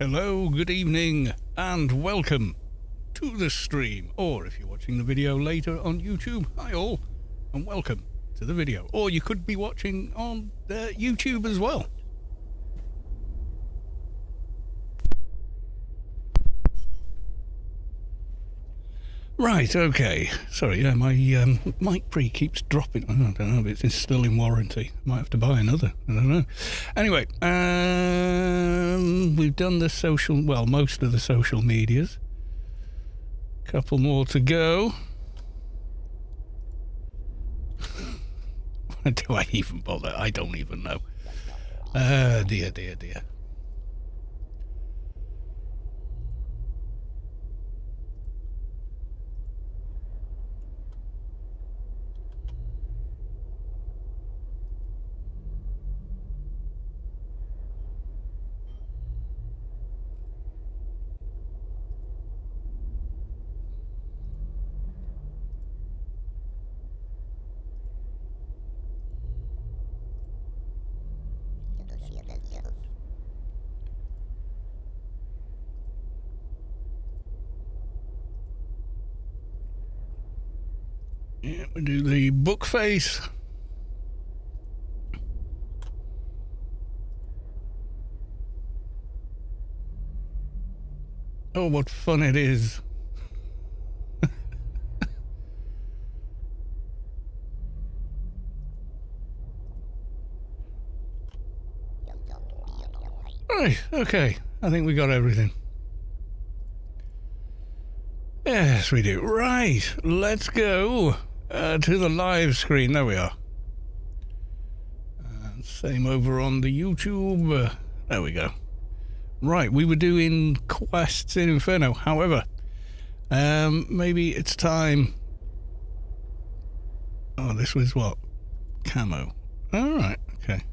Hello, good evening, and welcome to the stream. Or if you're watching the video later on YouTube, hi all, and welcome to the video. Or you could be watching on YouTube as well. Right, okay. Sorry, my mic pre keeps dropping. I don't know if it's still in warranty. Might have to buy another. I don't know. Anyway, we've done the most of the social medias. Couple more to go. Do I even bother? I don't even know. Dear. Yeah, we do the book face. Oh, what fun it is. Right, okay. I think we got everything. Yes, we do. Right, let's go to the live screen. There we are. Same over on the YouTube. There we go. Right, we were doing quests in Inferno. However, maybe it's time. Oh, this was what? Camo. Alright, okay.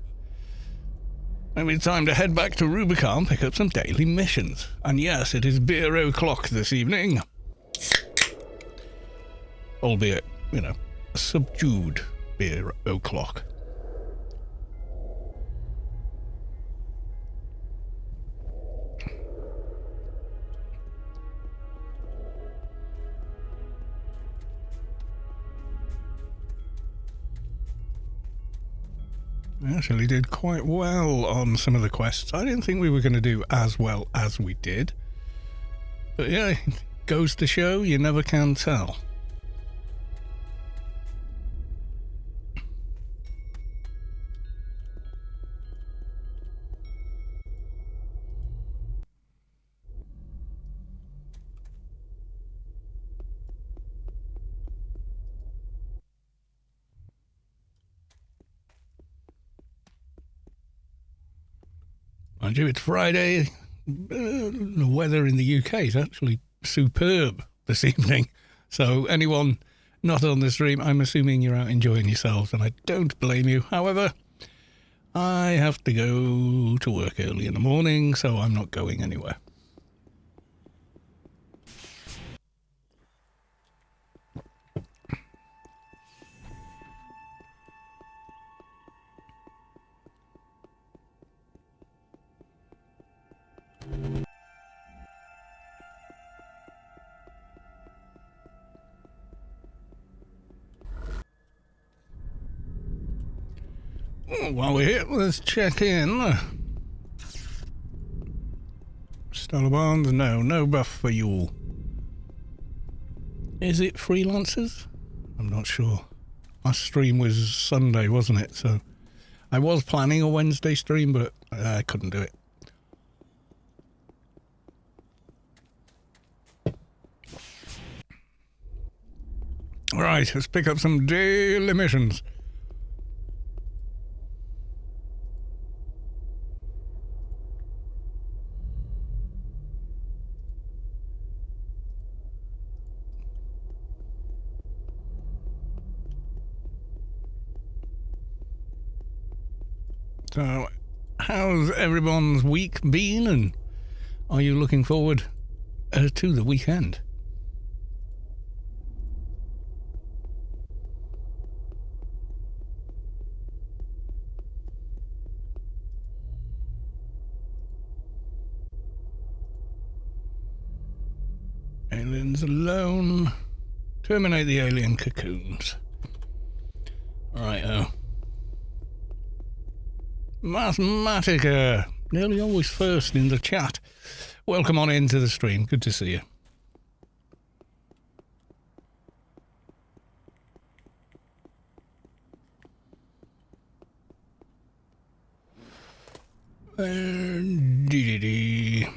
Maybe it's time to head back to Rubicon, pick up some daily missions. And yes, it is beer o'clock this evening. Albeit, a subdued beer o'clock. We actually did quite well on some of the quests. I didn't think we were going to do as well as we did. But yeah, goes to show you never can tell. Mind you, it's Friday. The weather in the UK is actually superb this evening. So anyone not on the stream, I'm assuming you're out enjoying yourselves, and I don't blame you. However, I have to go to work early in the morning, so I'm not going anywhere. While we're here, let's check in. Stellar Bonds, no buff for you. Is it freelancers? I'm not sure. My stream was Sunday, wasn't it? So I was planning a Wednesday stream, but I couldn't do it. Right, let's pick up some daily missions. So, how's everyone's week been, and are you looking forward to the weekend? Aliens alone. Terminate the alien cocoons. Righto. Mathematica. Nearly always first in the chat. Welcome on into the stream. Good to see you. Dee.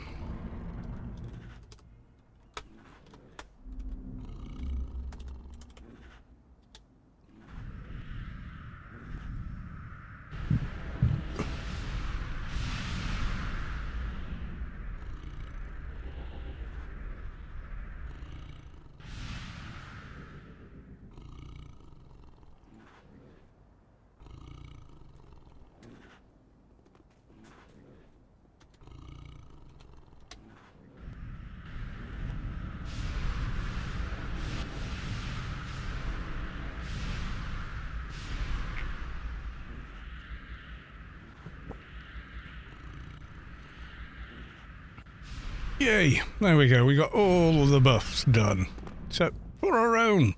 Yay, there we go, we got all of the buffs done. So, for our own.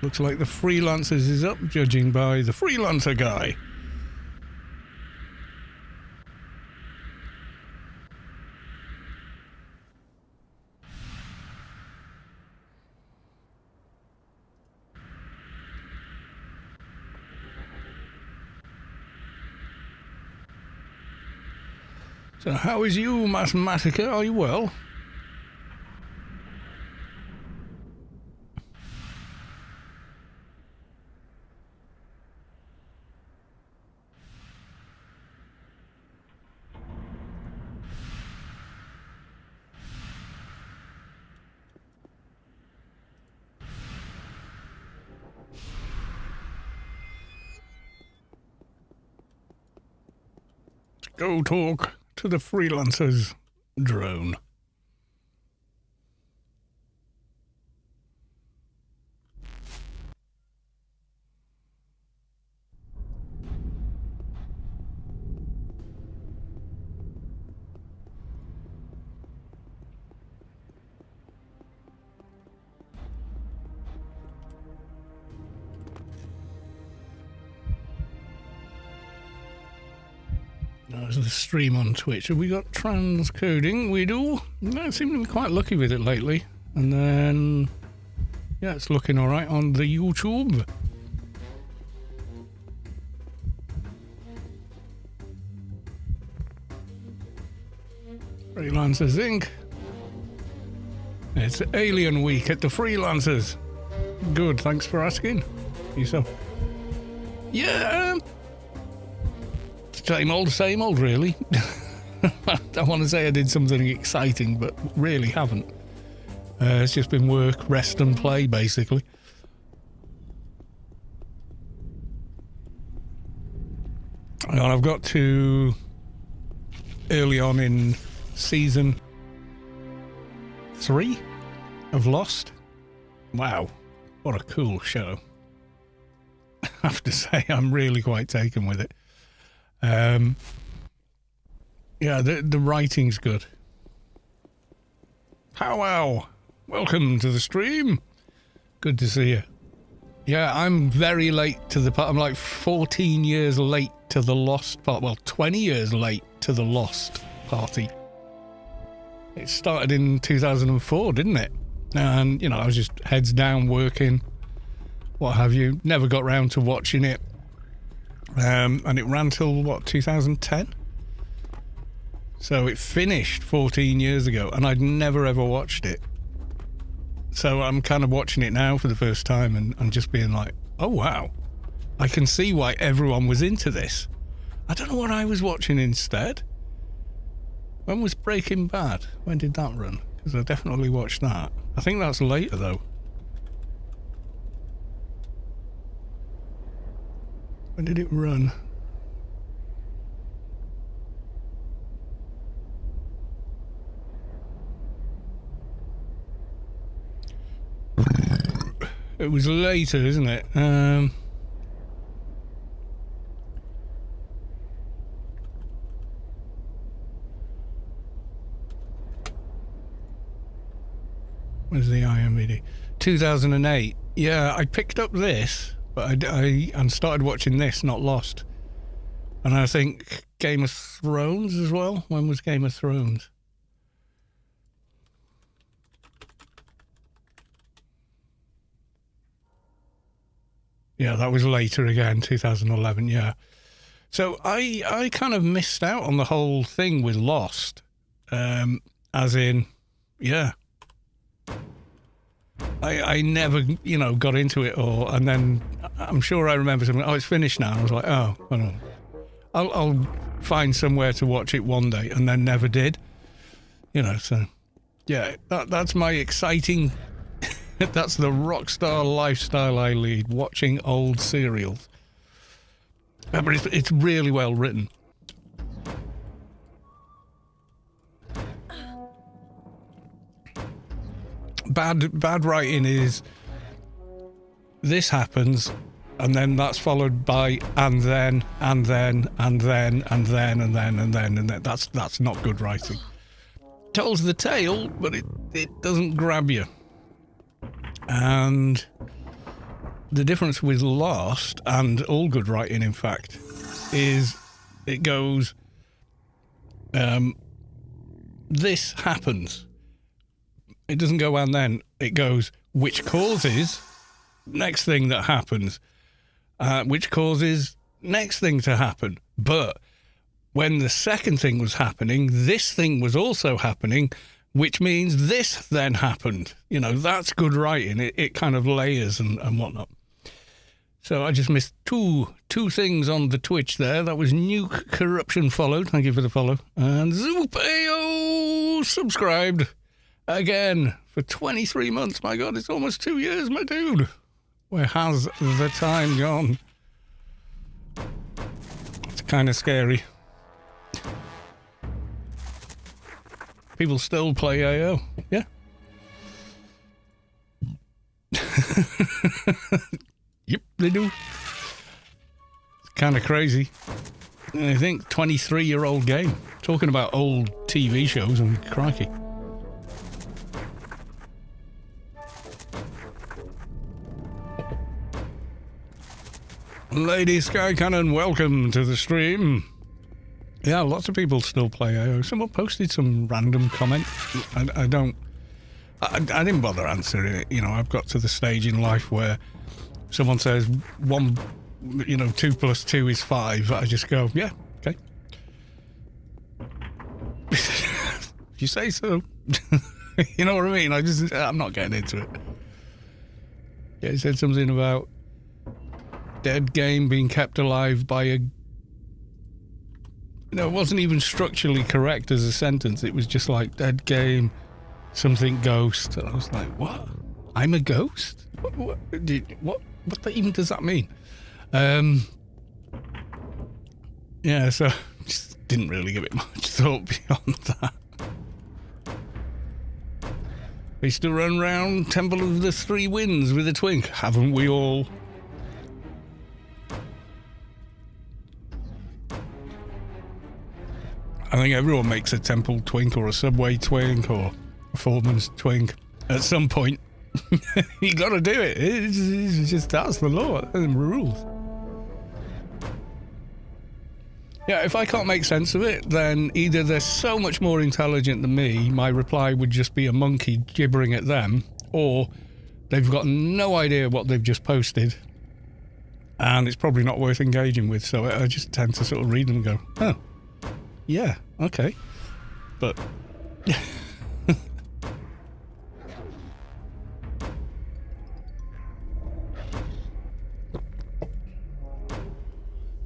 Looks like the Freelancers is up, judging by the Freelancer guy. So how is you, Mathematica? Are you well? Go talk to the Freelancers drone. There's the stream on Twitch. Have we got transcoding? We do. I seem to be quite lucky with it lately. And then, yeah, it's looking all right on the YouTube. Freelancers Inc. It's Alien Week at the Freelancers. Good, thanks for asking. Yourself? Yeah, same old, really. I don't want to say I did something exciting, but really haven't. It's just been work, rest and play, basically. And I've got to early on in season 3 of Lost. Wow, what a cool show. I have to say, I'm really quite taken with it. Yeah, the writing's good. Wow. Welcome to the stream. Good to see you. Yeah, I'm very late to the part. I'm like 14 years late to the Lost part. Well, 20 years late to the Lost party. It started in 2004, didn't it? And, you know, I was just heads down working, what have you. Never got round to watching it. And it ran till, what, 2010? So it finished 14 years ago, and I'd never ever watched it. So I'm kind of watching it now for the first time and just being like, oh wow, I can see why everyone was into this. I don't know what I was watching instead. When was Breaking Bad? When did that run? Because I definitely watched that. I think that's later though. When did it run? It was later, isn't it? Where's the IMDb? 2008. Yeah, I picked up this, but I started watching this, not Lost. And I think Game of Thrones as well. When was Game of Thrones? Yeah, that was later again, 2011, yeah. So I kind of missed out on the whole thing with Lost. As in, yeah. I never, got into it and then I'm sure I remember something, it's finished now. And I was like, oh, well, I'll find somewhere to watch it one day, and then never did. So, yeah, that's my exciting, that's the rock star lifestyle I lead, watching old serials. But it's really well written. Bad writing is this happens, and then that's followed by and then. That's not good writing. Tells the tale, but it doesn't grab you. And the difference with Lost, and all good writing, in fact, is it goes, this happens. It doesn't go and then. It goes, which causes next thing that happens, which causes next thing to happen. But when the second thing was happening, this thing was also happening, which means this then happened. That's good writing. It kind of layers and whatnot. So I just missed two things on the Twitch there. That was Nuke Corruption followed. Thank you for the follow. And Zupeo subscribed. Again, for 23 months. My God, it's almost 2 years, my dude. Where has the time gone? It's kind of scary. People still play AO. Yeah. Yep, they do. It's kind of crazy. And I think 23-year-old game. Talking about old TV shows, and crikey. Lady Sky Cannon, welcome to the stream. Yeah, lots of people still play AO. Someone posted some random comment. I didn't bother answering it. I've got to the stage in life where someone says 2 plus 2 is 5. I just go, yeah, okay. If you say so. You know what I mean? I'm not getting into it. Yeah, he said something about dead game being kept alive by a... it wasn't even structurally correct as a sentence. It was just like, dead game, something ghost. And I was like, what? I'm a ghost? What even does that mean? Yeah, so just didn't really give it much thought beyond that. We used to run round Temple of the Three Winds with a twink, haven't we all? I think everyone makes a temple twink or a subway twink or a foreman's twink at some point. You got to do it. It's just that's the law and the rules. Yeah, if I can't make sense of it, then either they're so much more intelligent than me, my reply would just be a monkey gibbering at them, or they've got no idea what they've just posted, and it's probably not worth engaging with. So I just tend to sort of read them and go, oh. Yeah, okay. But...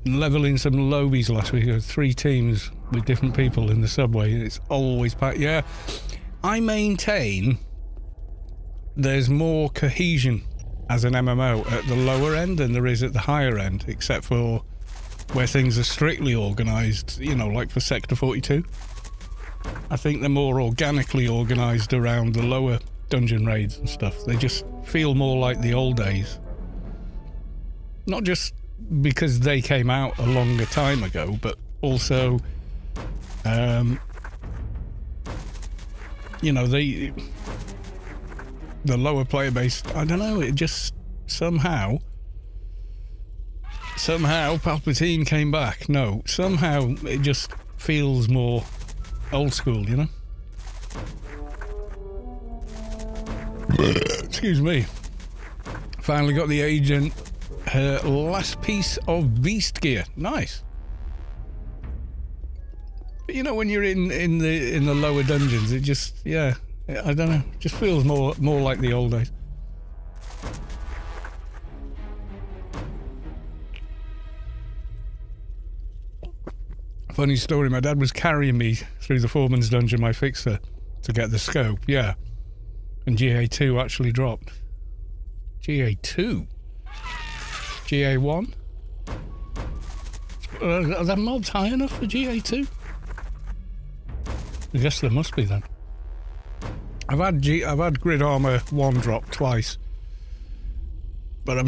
leveling some lobies last week. 3 teams with different people in the subway. It's always packed. Yeah, I maintain there's more cohesion as an MMO at the lower end than there is at the higher end, except for where things are strictly organised, like for Sector 42. I think they're more organically organised around the lower dungeon raids and stuff. They just feel more like the old days. Not just because they came out a longer time ago, but also, the lower player base, I don't know, it just somehow Palpatine came back. No, somehow it just feels more old school, you know? Excuse me. Finally got the agent her last piece of beast gear. Nice. But you know, when you're in the lower dungeons, it just, yeah, I don't know, it just feels more like the old days. Funny story, my dad was carrying me through the Foreman's Dungeon, my fixer, to get the scope, yeah. And GA2 actually dropped. GA2? GA1? Are the mobs high enough for GA2? I guess there must be then. I've had Grid Armor 1 drop twice. But I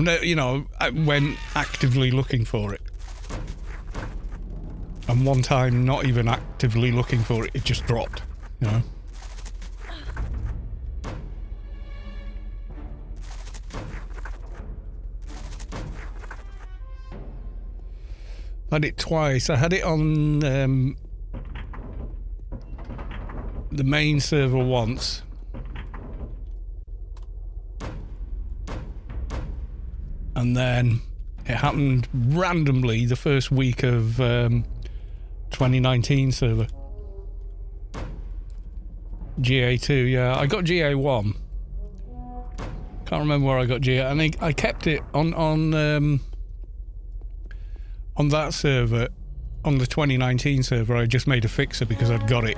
went actively looking for it. And one time, not even actively looking for it, it just dropped, you know. I had it twice. I had it on the main server once. And then it happened randomly the first week of 2019 server. GA2, yeah. I got GA1. Can't remember where I got GA. I think I kept it on that server, on the 2019 server. I just made a fixer because I'd got it.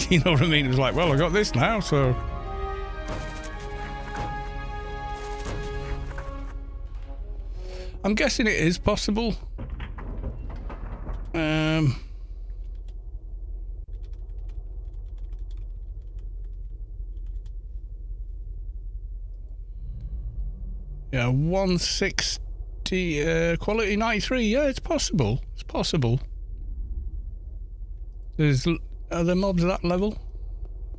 You know what I mean? It was like, well, I got this now, so... I'm guessing it is possible. Yeah, 160 quality 93. Yeah, it's possible. It's possible. Are there mobs that level?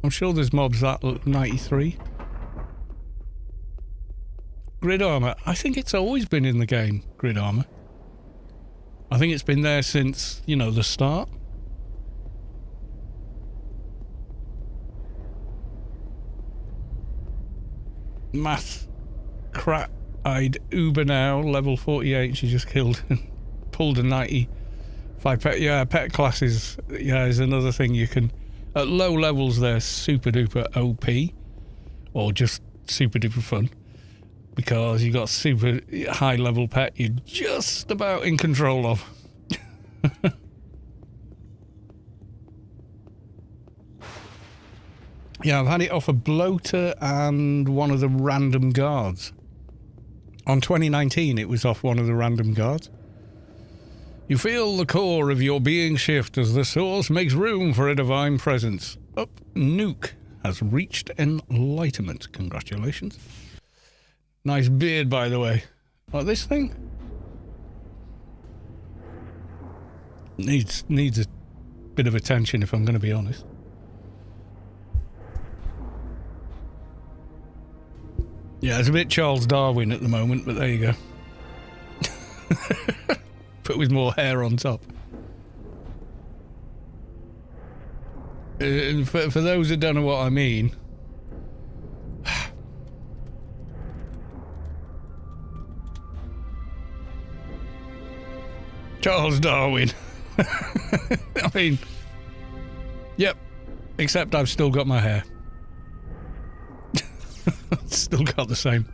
I'm sure there's mobs that 93. Grid Armor. I think it's always been in the game, Grid Armor. I think it's been there since, you know, the start. Math crap-eyed Uber now, level 48. She just killed and pulled a 95 pet. Yeah, pet classes, yeah, is another thing you can... At low levels, they're super duper OP. Or just super duper fun. Because you got super high level pet you're just about in control of. Yeah, I've had it off a bloater and one of the random guards. On 2019 it was off one of the random guards. You feel the core of your being shift as the source makes room for a divine presence. Up, Nuke has reached enlightenment. Congratulations. Nice beard, by the way. Like this thing? Needs a bit of attention, if I'm going to be honest. Yeah, it's a bit Charles Darwin at the moment, but there you go. But with more hair on top. And for those that don't know what I mean... Charles Darwin. I mean, yep. Except I've still got my hair. Still got the same.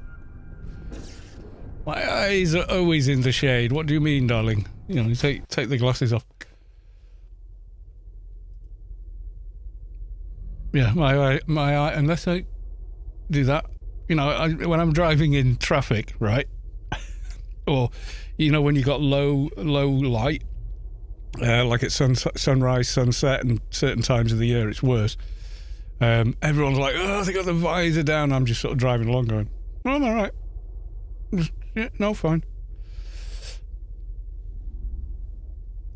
My eyes are always in the shade. What do you mean, darling? You know, take the glasses off. Yeah, my eye. Unless I do that, you know, when I'm driving in traffic, right? Or, you know, when you got low light, like at sunrise, sunset, and certain times of the year, it's worse. Everyone's like, oh, they got the visor down. I'm just sort of driving along going, oh, I'm all right. Yeah, no, fine.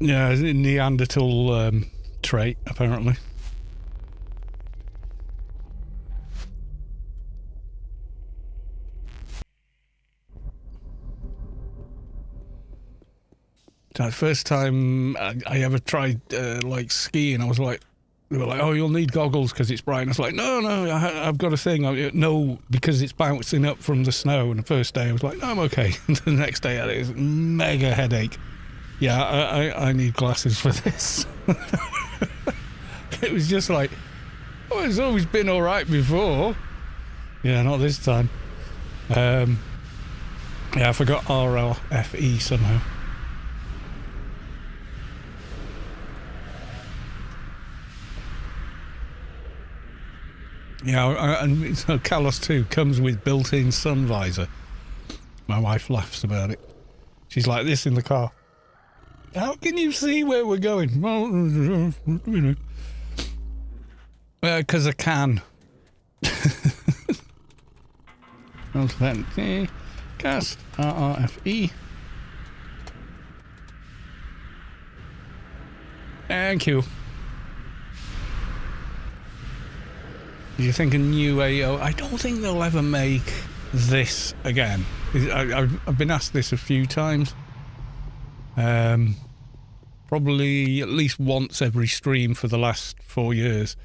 Yeah, it's a Neanderthal trait, apparently. The first time I ever tried like skiing, I was like, they were like, oh, you'll need goggles because it's bright. And I was like, no, I've got a thing. No, because it's bouncing up from the snow. And the first day I was like, no, I'm okay. And the next day I had this mega headache. Yeah, I need glasses for this. It was just like, oh, it's always been all right before. Yeah, not this time. Yeah, I forgot RLFE somehow. Yeah, and so Kalos 2 comes with built-in sun visor. My wife laughs about it. She's like this in the car. How can you see where we're going? Well, you know. Because I can. Cast RRFE. Thank you. Do you think a new AO? I don't think they'll ever make this again. I've been asked this a few times. Probably at least once every stream for the last 4 years.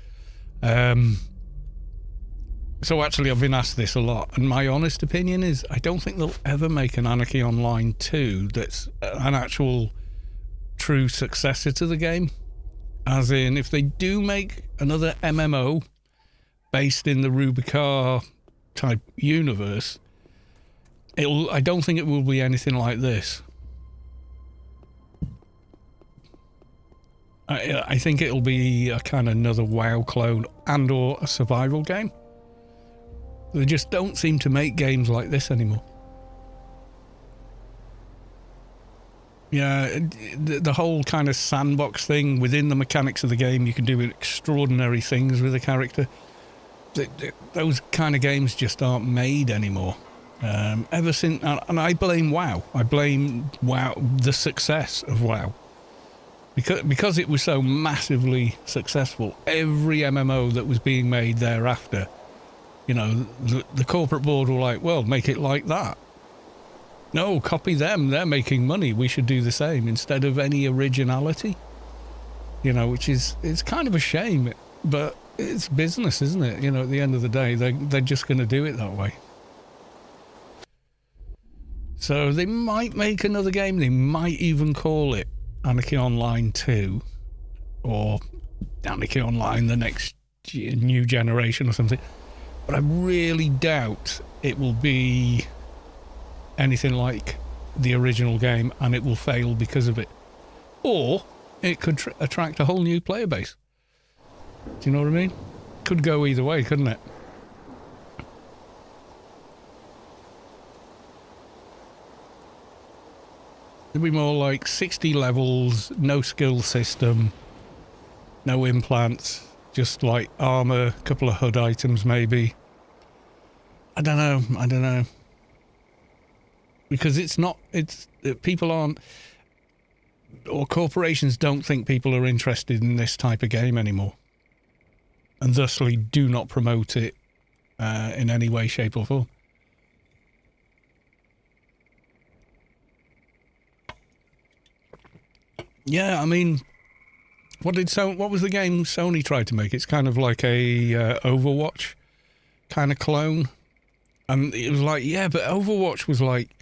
So actually I've been asked this a lot, and my honest opinion is I don't think they'll ever make an Anarchy Online 2 that's an actual true successor to the game. As in, if they do make another MMO based in the Rubicar type universe, I don't think it will be anything like this. I think it'll be a kind of another WoW clone and or a survival game. They just don't seem to make games like this anymore. Yeah, the whole kind of sandbox thing within the mechanics of the game, you can do extraordinary things with a character. Those kind of games just aren't made anymore. Ever since, and I blame WoW. I blame WoW, the success of WoW. Because it was so massively successful, every MMO that was being made thereafter, you know, the corporate board were like, well, make it like that. No, copy them. They're making money. We should do the same instead of any originality. You know, which is, it's kind of a shame, but it's business, isn't it? You know, at the end of the day, they're just going to do it that way. So they might make another game. They might even call it Anarchy Online 2 or Anarchy Online the next new generation or something. But I really doubt it will be anything like the original game, and it will fail because of it. Or it could attract a whole new player base. Do you know what I mean? Could go either way, couldn't it? It'd be more like 60 levels, no skill system, no implants, just like armor, a couple of HUD items maybe. I don't know. Because people aren't, or corporations don't think people are interested in this type of game anymore. And thusly do not promote it in any way, shape or form. Yeah, I mean, what was the game Sony tried to make? It's kind of like a Overwatch kind of clone. And it was like, yeah, but Overwatch was like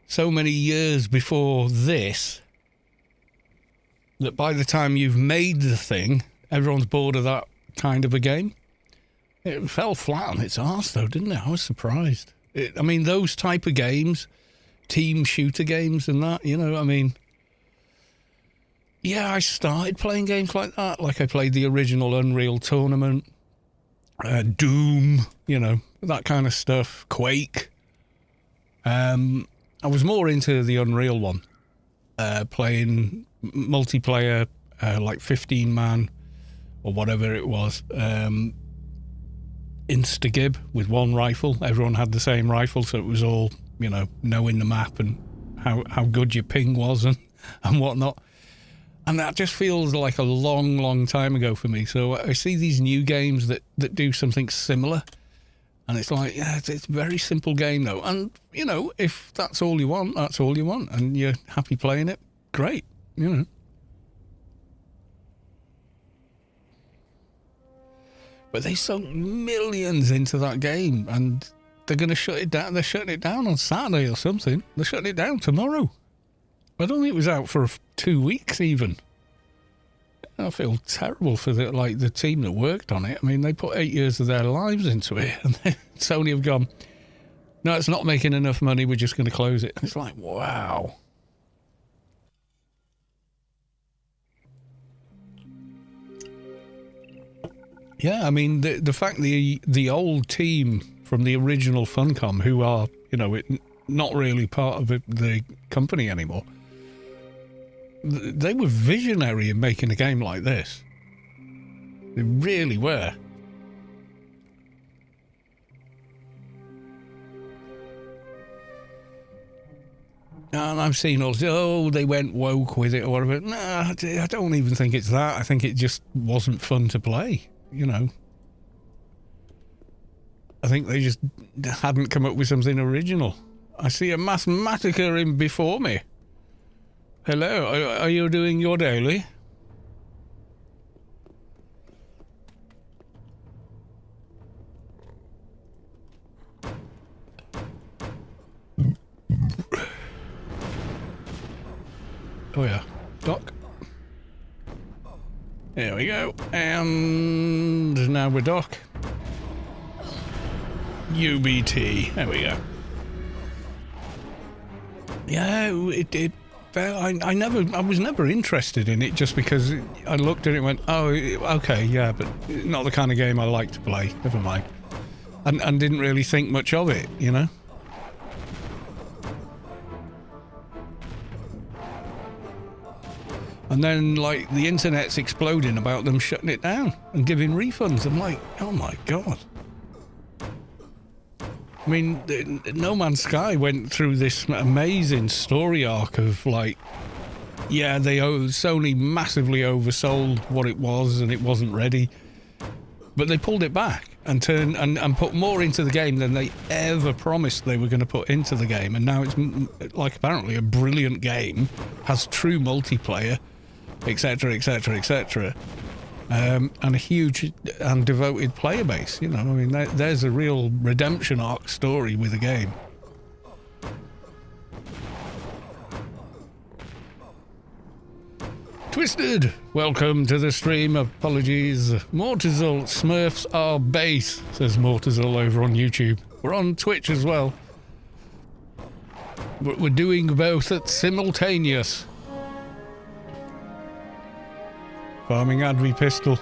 so many years before this that by the time you've made the thing, everyone's bored of that kind of a game. It fell flat on its arse though, didn't it? I was surprised. I mean, those type of games, team shooter games and that, you know, I mean... Yeah, I started playing games like that. Like I played the original Unreal Tournament, Doom, you know, that kind of stuff, Quake. I was more into the Unreal one, playing multiplayer, like 15-man or whatever it was, Instagib with one rifle. Everyone had the same rifle, so it was all, you know, knowing the map and how good your ping was and whatnot. And that just feels like a long, long time ago for me. So I see these new games that do something similar. And it's like, yeah, it's a very simple game, though. And, you know, if that's all you want, that's all you want. And you're happy playing it, great, you know. But they sunk millions into that game, and they're going to shut it down. They're shutting it down on Saturday or something. They're shutting it down tomorrow. I don't think it was out for 2 weeks even. I feel terrible for the team that worked on it. I mean, they put 8 years of their lives into it, and then Sony have gone, no, it's not making enough money, we're just going to close it. And it's like, wow. Yeah, I mean, the fact the old team from the original Funcom, who are, you know, not really part of the company anymore, they were visionary in making a game like this. They really were. And I've seen all, oh, they went woke with it or whatever. Nah, I don't even think it's that. I think it just wasn't fun to play, you know. I think they just hadn't come up with something original. I see a Mathematica in before me. Hello, are you doing your daily? Oh yeah, Doc. There we go. And now we're Doc. UBT. There we go. Yeah, it I was never interested in it just because I looked at it and went, oh, okay, yeah, but not the kind of game I like to play. Never mind. And didn't really think much of it, you know? And then, like, the internet's exploding about them shutting it down and giving refunds. I'm like, oh my God. I mean, No Man's Sky went through this amazing story arc of, like, yeah, Sony massively oversold what it was and it wasn't ready. But they pulled it back and turned and put more into the game than they ever promised they were going to put into the game. And now it's, like, apparently a brilliant game, has true multiplayer, etc., etc., etc., and a huge and devoted player base. You know, I mean, there's a real redemption arc story with the game. Twisted, welcome to the stream. Apologies. Mortazal, Smurfs are base, says Mortazal over on YouTube. We're on Twitch as well. We're doing both at simultaneous. Farming Advi Pistol.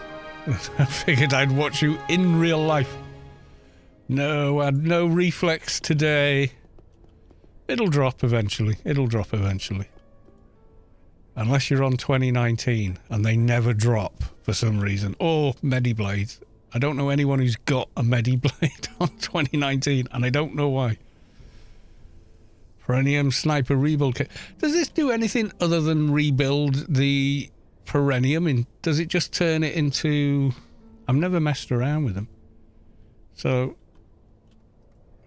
I figured I'd watch you in real life. No, I had no reflex today. It'll drop eventually. It'll drop eventually. Unless you're on 2019 and they never drop for some reason. Or Mediblades. I don't know anyone who's got a Mediblade on 2019 and I don't know why. Perennium Sniper Rebuild Kit. Does this do anything other than rebuild the Perennium? Does it just turn it into... I've never messed around with them. So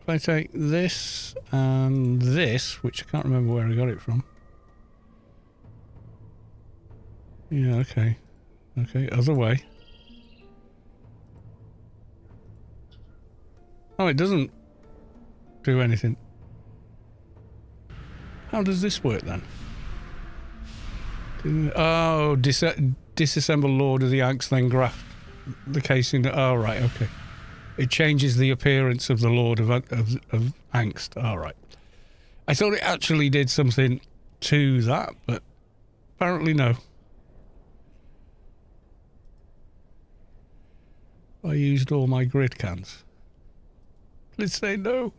if I take this and this, which I can't remember where I got it from. Yeah, okay. Okay, other way. Oh, it doesn't do anything. How does this work then? Oh, disassemble Lord of the Axe, then graft the casing. Oh, right, okay. It changes the appearance of the Lord of Angst. All right. I thought it actually did something to that, but apparently no. I used all my grid cans. Let's say no.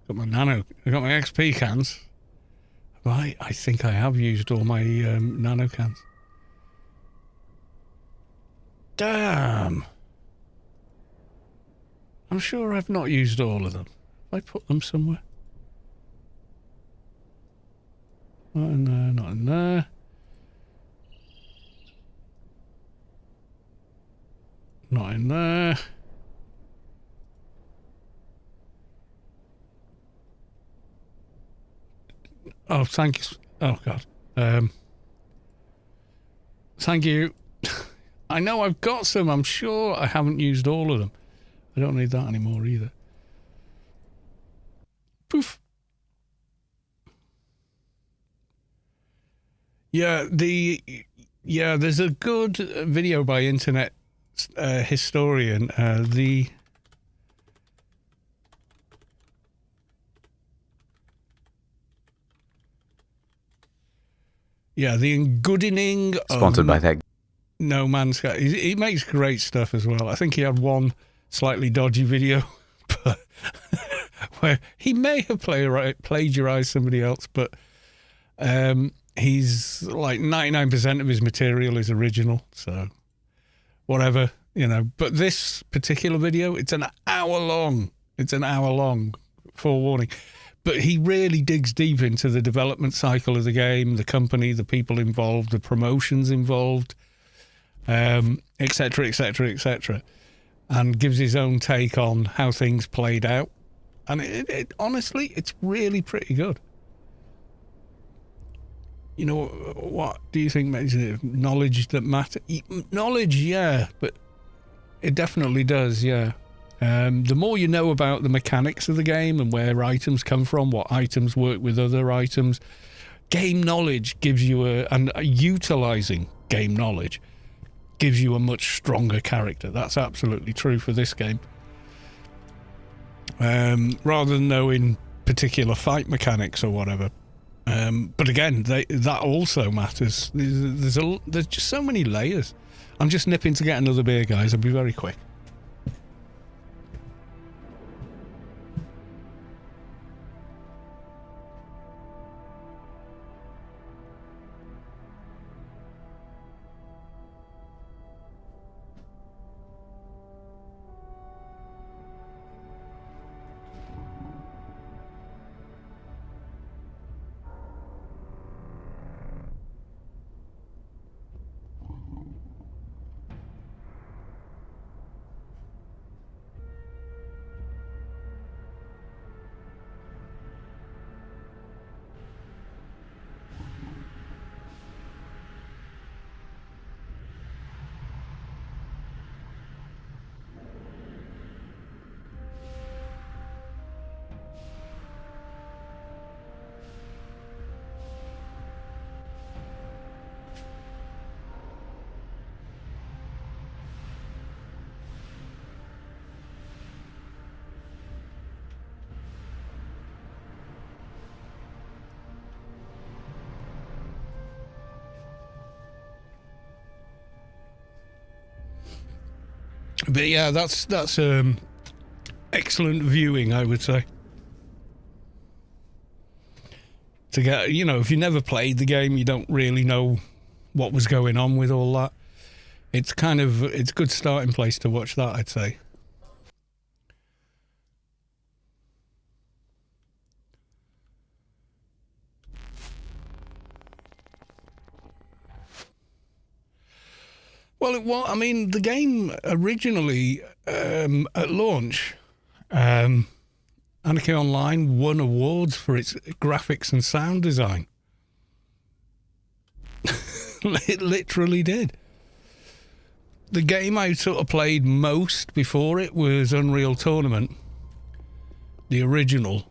I got my XP cans. Right, I think I have used all my nano cans. Damn. I'm sure I've not used all of them. Have I put them somewhere? Not in there, not in there. Not in there. Oh, thank you. Oh, God. Thank you. I know I've got some. I'm sure I haven't used all of them. I don't need that anymore either. Poof. Yeah, there's a good video by internet historian. The Engoodening sponsored by that No Man's Sky. He makes great stuff as well. I think he had one slightly dodgy video, but where he may have plagiarized somebody else, but he's like 99% of his material is original, so whatever, you know. But this particular video, it's an hour long. Forewarning. But he really digs deep into the development cycle of the game, the company, the people involved, the promotions involved, etc., etc., etc., and gives his own take on how things played out. And it honestly, it's really pretty good. You know, what do you think makes it knowledge that matters? Knowledge, yeah, but it definitely does, yeah. The more you know about the mechanics of the game and where items come from, what items work with other items, game knowledge gives you and utilising game knowledge gives you a much stronger character. That's absolutely true for this game. Rather than knowing particular fight mechanics or whatever. But again, that also matters. There's just so many layers. I'm just nipping to get another beer, guys. I'll be very quick. But yeah, that's excellent viewing, I would say. To get, you know, if you never played the game, you don't really know what was going on with all that. It's a good starting place to watch that, I'd say. Well, I mean, the game originally, at launch, Anarchy Online won awards for its graphics and sound design. It literally did. The game I sort of played most before it was Unreal Tournament, the original.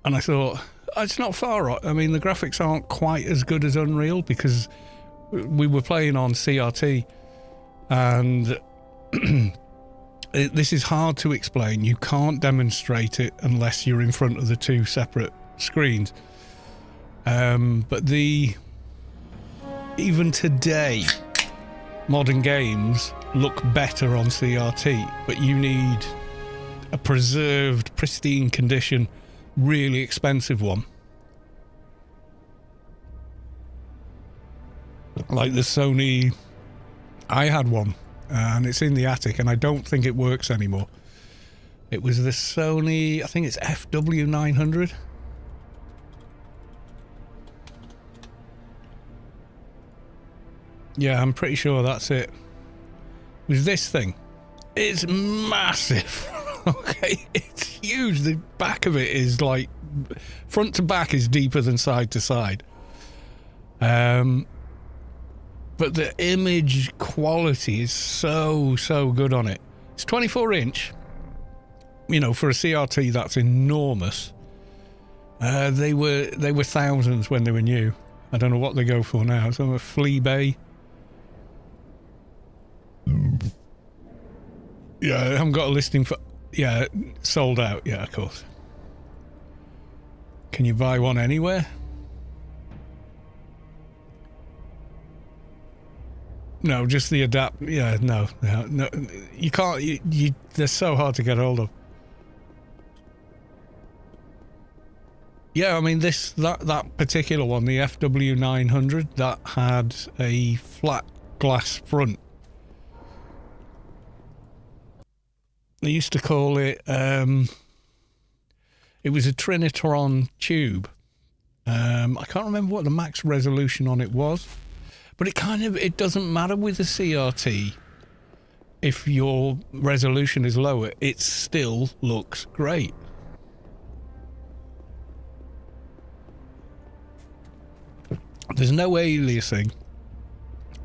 And I thought, it's not far off. I mean, the graphics aren't quite as good as Unreal because we were playing on CRT. And this is hard to explain. You can't demonstrate it unless you're in front of the two separate screens. But even today, modern games look better on CRT, but you need a preserved, pristine condition, really expensive one. Like the Sony... I had one, and it's in the attic, and I don't think it works anymore. It was the Sony, I think it's FW900. Yeah, I'm pretty sure that's it. It was this thing. It's massive. Okay, it's huge. The back of it is like front to back is deeper than side to side. But the image quality is so good on it. It's 24 inch. You know, for a CRT, that's enormous. They were thousands when they were new. I don't know what they go for now. So a Flea Bay. Yeah, I haven't got a listing for... Yeah, sold out. Yeah, of course. Can you buy one anywhere? No, just the adapt... Yeah, no. You can't... they're so hard to get hold of. Yeah, I mean, that particular one, the FW900, that had a flat glass front. They used to call it, it was a Trinitron tube. I can't remember what the max resolution on it was, but it doesn't matter with a CRT. If your resolution is lower, it still looks great. There's no aliasing.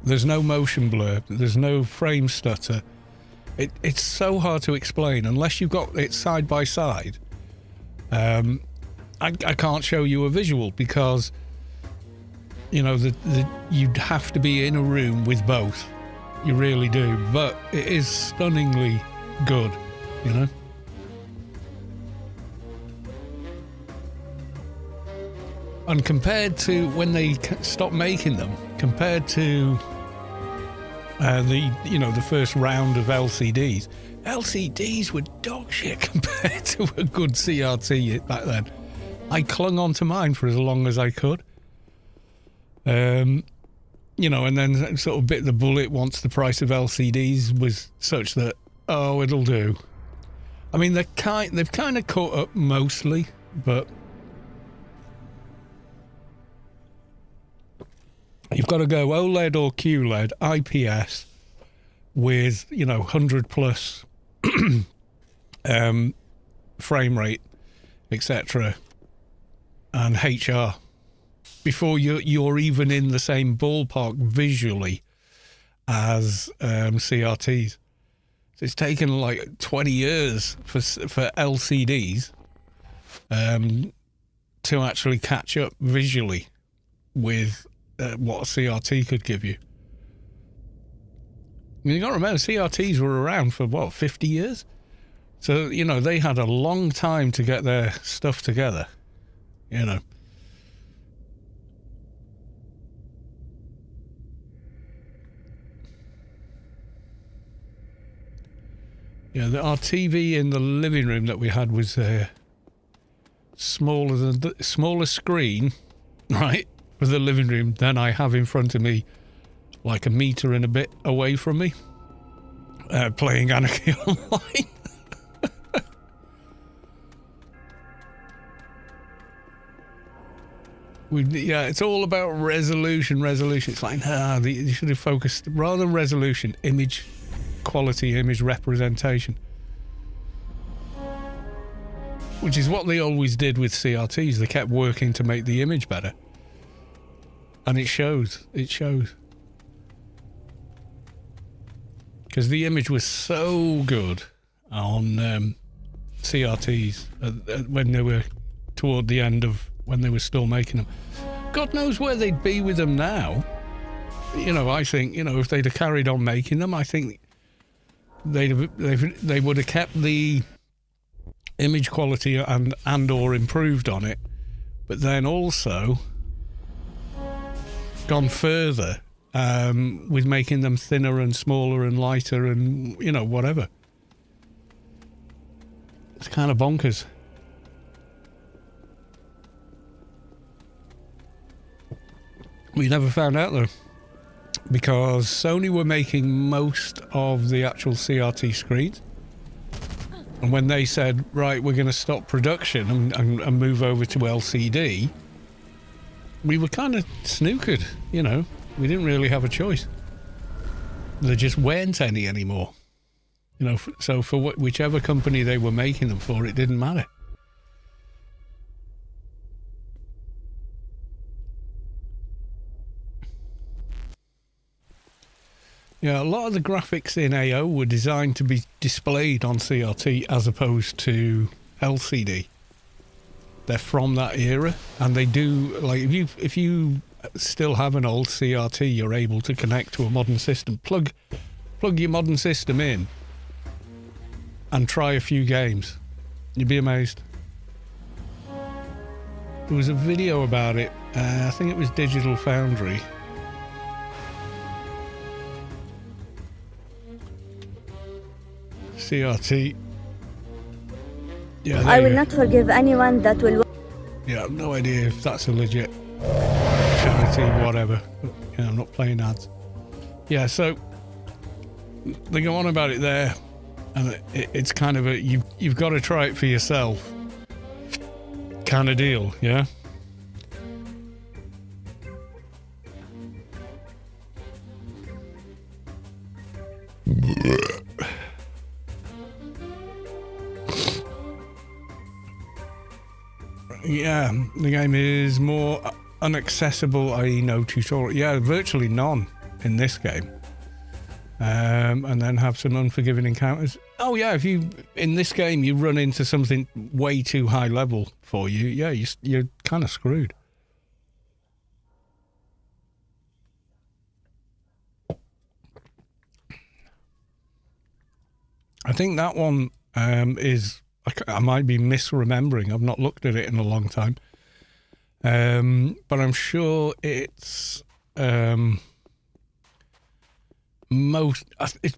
There's no motion blur. There's no frame stutter. It's so hard to explain unless you've got it side by side. I can't show you a visual because, you know, you'd have to be in a room with both. You really do. But it is stunningly good, you know. And compared to when they stopped making them, compared to the first round of LCDs were dog shit compared to a good CRT back then. I clung on to mine for as long as I could. And then sort of bit the bullet once the price of LCDs was such that, oh, it'll do. I mean, they've kind of caught up mostly, but you've got to go OLED or QLED, IPS, with, 100 plus frame rate, etc., and HR, before you're even in the same ballpark visually as CRTs. So it's taken like 20 years for LCDs to actually catch up visually with what a CRT could give you. You got to remember, CRTs were around for 50 years? So, they had a long time to get their stuff together, Yeah, our TV in the living room that we had was smaller screen, right, for the living room than I have in front of me, like a meter and a bit away from me, playing Anarchy online. It's all about resolution. It's like, you should have focused, rather than resolution, image quality, image representation. Which is what they always did with CRTs. They kept working to make the image better. And it shows. Because the image was so good on CRTs when they were toward the end of when they were still making them. God knows where they'd be with them now. I think, if they'd have carried on making them, I think they would have kept the image quality and or improved on it, but then also gone further with making them thinner and smaller and lighter and whatever. It's kind of bonkers. We never found out though, because Sony were making most of the actual CRT screens, and when they said, right, we're going to stop production and move over to LCD, we were kind of snookered. We didn't really have a choice. There just weren't any anymore. So for whichever company they were making them for, it didn't matter. Yeah, a lot of the graphics in AO were designed to be displayed on CRT as opposed to LCD. They're from that era, and they do, like, if you still have an old CRT, you're able to connect to a modern system. Plug your modern system in and try a few games. You'd be amazed. There was a video about it. I think it was Digital Foundry. CRT. Yeah, I will not forgive anyone that will... Yeah, I've no idea if that's a legit charity, whatever. Yeah, I'm not playing ads. Yeah, so they go on about it there, and it's kind of a you've got to try it for yourself kind of deal, yeah. Yeah, the game is more inaccessible, i.e. no tutorial. Yeah, virtually none in this game. And then have some unforgiving encounters. Oh yeah, if you, in this game, you run into something way too high level for you, yeah, you're kind of screwed. I think that one is... I might be misremembering. I've not looked at it in a long time. But I'm sure it's it's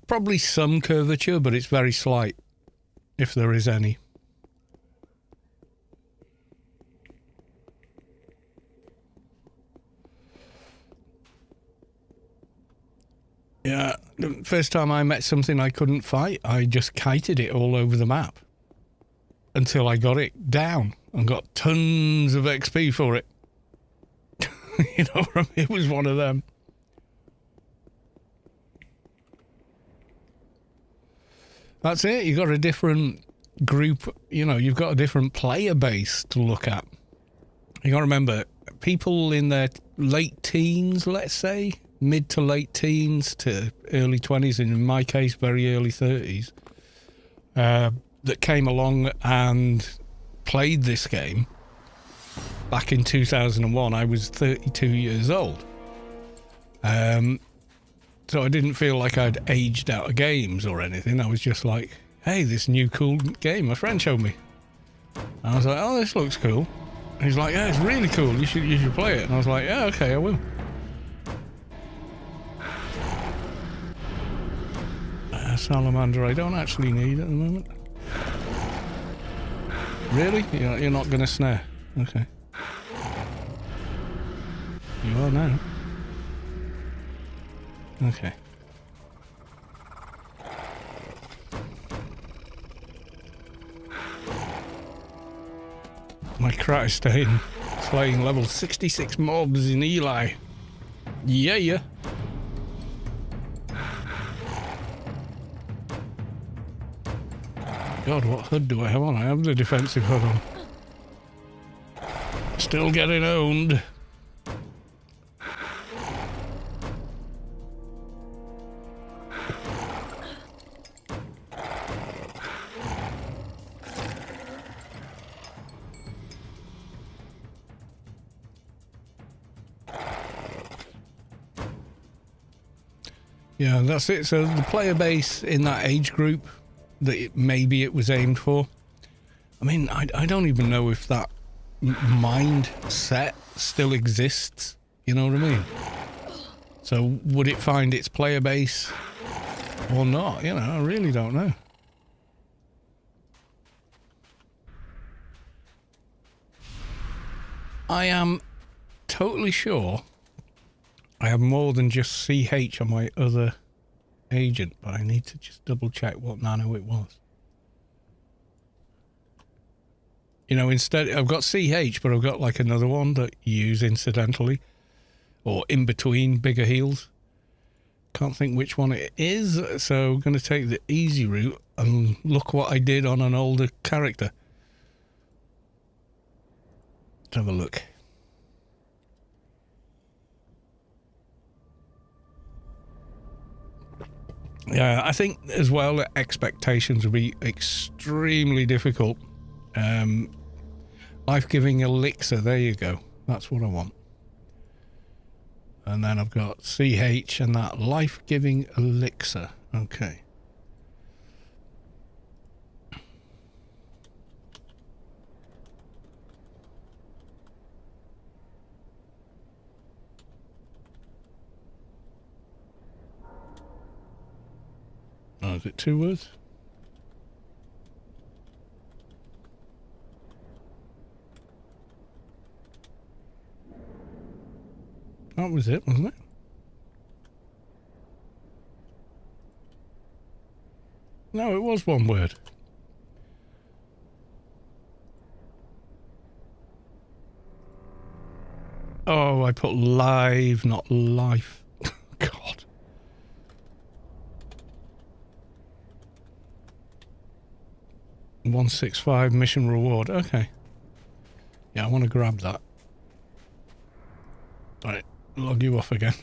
probably some curvature, but it's very slight, if there is any. Yeah, the first time I met something I couldn't fight, I just kited it all over the map until I got it down and got tons of XP for it. You know, it was one of them. That's it. You've got a different group, you know, you've got a different player base to look at. You got to remember, people in their late teens, let's say, mid to late teens to early 20s, and in my case, very early 30s, that came along and played this game back in 2001. I was 32 years old. So I didn't feel like I'd aged out of games or anything. I was just like, hey, this new cool game my friend showed me. And I was like, oh, this looks cool. And he's like, yeah, it's really cool. You should play it. And I was like, yeah, okay, I will. Salamander, I don't actually need at the moment. Really? You're not going to snare? Okay. You are now. Okay. My crat is slaying level 66 mobs in Eli. Yeah. God, what HUD do I have on? I have the defensive HUD on. Still getting owned. Yeah, that's it. So the player base in that age group that maybe it was aimed for. I mean, I don't even know if that mindset still exists. You know what I mean? So would it find its player base or not? You know, I really don't know. I am totally sure I have more than just CH on my other agent, but I need to just double check what nano it was. You know, instead I've got CH, but I've got like another one that you use incidentally or in between bigger heals. Can't think which one it is, so I'm going to take the easy route and look what I did on an older character. Let's have a look. Yeah, I think as well expectations will be extremely difficult. Life-giving elixir, there you go. That's what I want. And then I've got CH and that life-giving elixir. Okay. Oh, is it 2 words? That was it, wasn't it? No, it was 1 word. Oh, I put live, not life. God. $165 mission reward. Okay. Yeah, I want to grab that. Right, log you off again.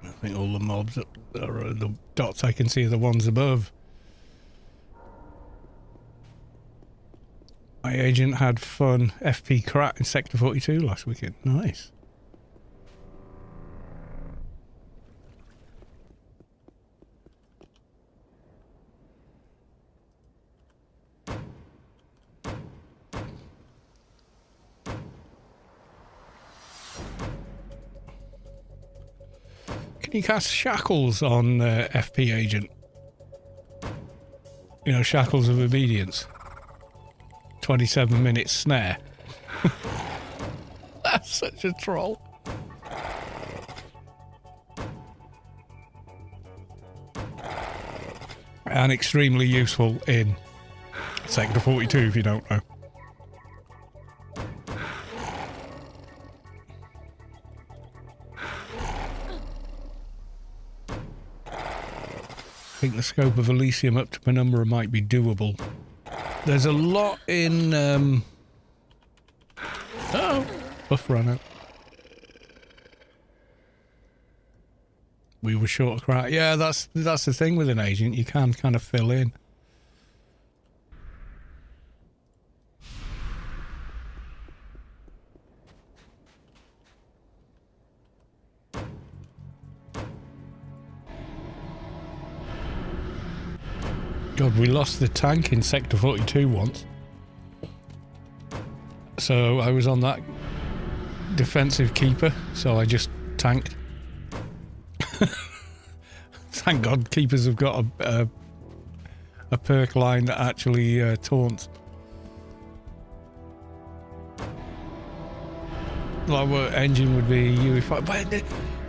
I think all the mobs are the dots I can see are the ones above. My agent had fun FP crack in Sector 42 last weekend. Nice. Can you cast shackles on FP agent? You know, shackles of obedience. 27-minute snare. That's such a troll. And extremely useful in Sector 42 if you don't know. I think the scope of Elysium up to Penumbra might be doable. There's a lot in... Oh, buff ran out. We were short of crowd. Yeah, that's the thing with an agent. You can kind of fill in. God, we lost the tank in Sector 42 once. So I was on that defensive keeper, so I just tanked. Thank God keepers have got a perk line that actually taunts. Like what engine would be UE5? But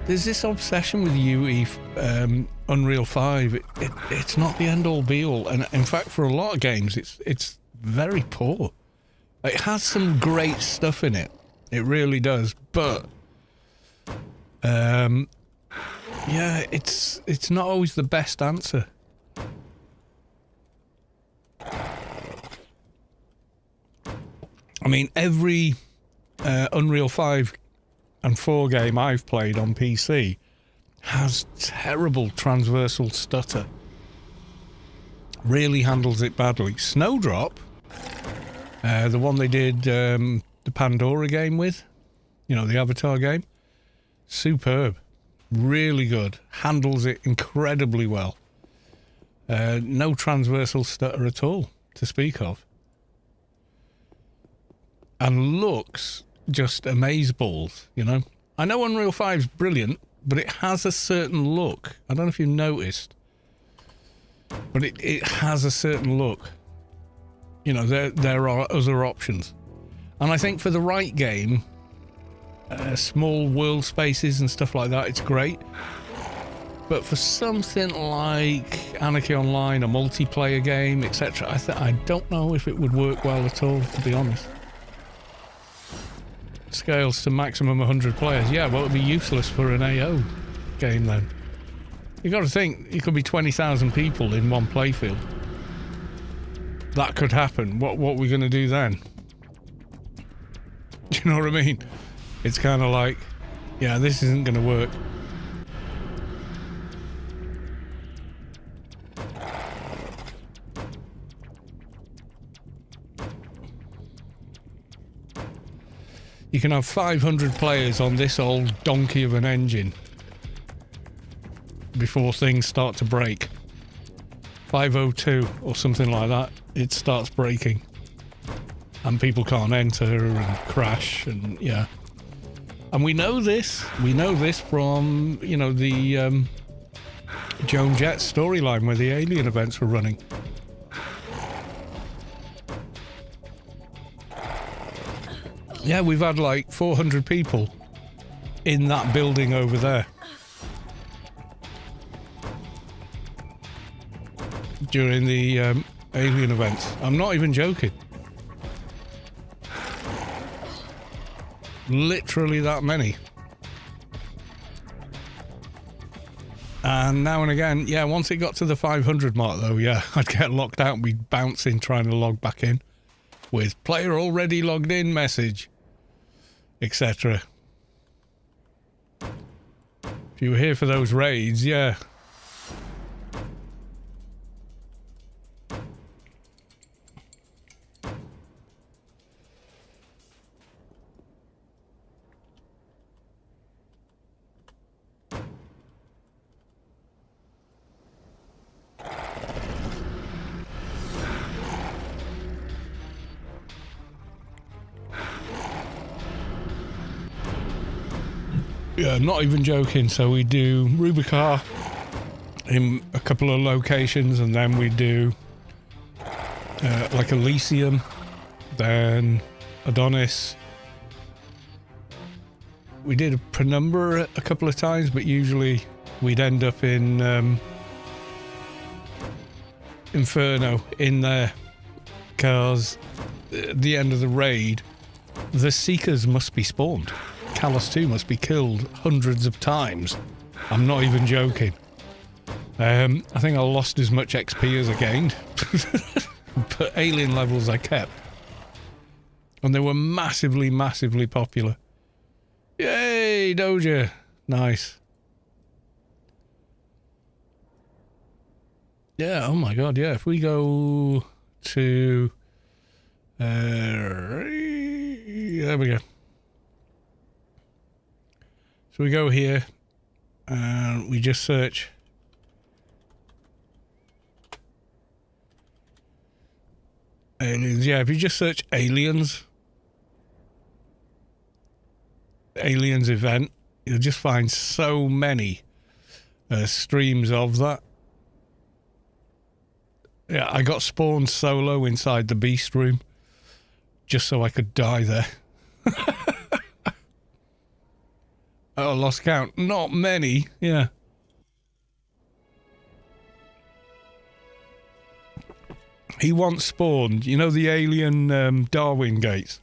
there's this obsession with UE Unreal 5. It's not the end-all be-all, and in fact for a lot of games it's very poor. It has some great stuff in it. It really does, but yeah, it's not always the best answer. I mean, every Unreal 5 and 4 game I've played on PC has terrible transversal stutter. Really handles it badly. Snowdrop, the one they did the Pandora game with, you know, the Avatar game, superb. Really good. Handles it incredibly well. No transversal stutter at all to speak of. And looks just amazeballs, you know. I know Unreal 5's brilliant, but it has a certain look. I don't know if you've noticed, but it has a certain look. You know, there are other options. And I think for the right game, small world spaces and stuff like that, it's great. But for something like Anarchy Online, a multiplayer game, etc., I don't know if it would work well at all, to be honest. Scales to maximum 100 players. Yeah, well, it'd be useless for an AO game then. You've got to think, it could be 20,000 people in one playfield. that could happen, what we're going to do then? Do you know what I mean? It's kind of like, yeah, this isn't going to work. You can have 500 players on this old donkey of an engine before things start to break. 502 or something like that, it starts breaking. And people can't enter and crash, and yeah. And we know this. We know this from, you know, the Joan Jett storyline where the alien events were running. Yeah, we've had like 400 people in that building over there during the alien events. I'm not even joking. Literally that many. And now and again, yeah, once it got to the 500 mark though, yeah, I'd get locked out and be bouncing trying to log back in with player already logged in message, etc. If you were here for those raids, yeah. Yeah, I'm not even joking. So we do Rubicar in a couple of locations, and then we do like Elysium, then Adonis. We did a Penumbra a couple of times, but usually we'd end up in Inferno in there, because at the end of the raid, the Seekers must be spawned. Callus 2 must be killed hundreds of times. I'm not even joking. I think I lost as much XP as I gained. But alien levels I kept. And they were massively, massively popular. Yay, Doja. Nice. Yeah, oh my god, yeah. If we go to... there we go. So we go here and we just search aliens. Yeah, if you just search aliens event, you'll just find so many streams of that. Yeah, I got spawned solo inside the beast room just so I could die there. Oh, lost count. Not many, yeah. He once spawned, you know, the alien Darwin gates?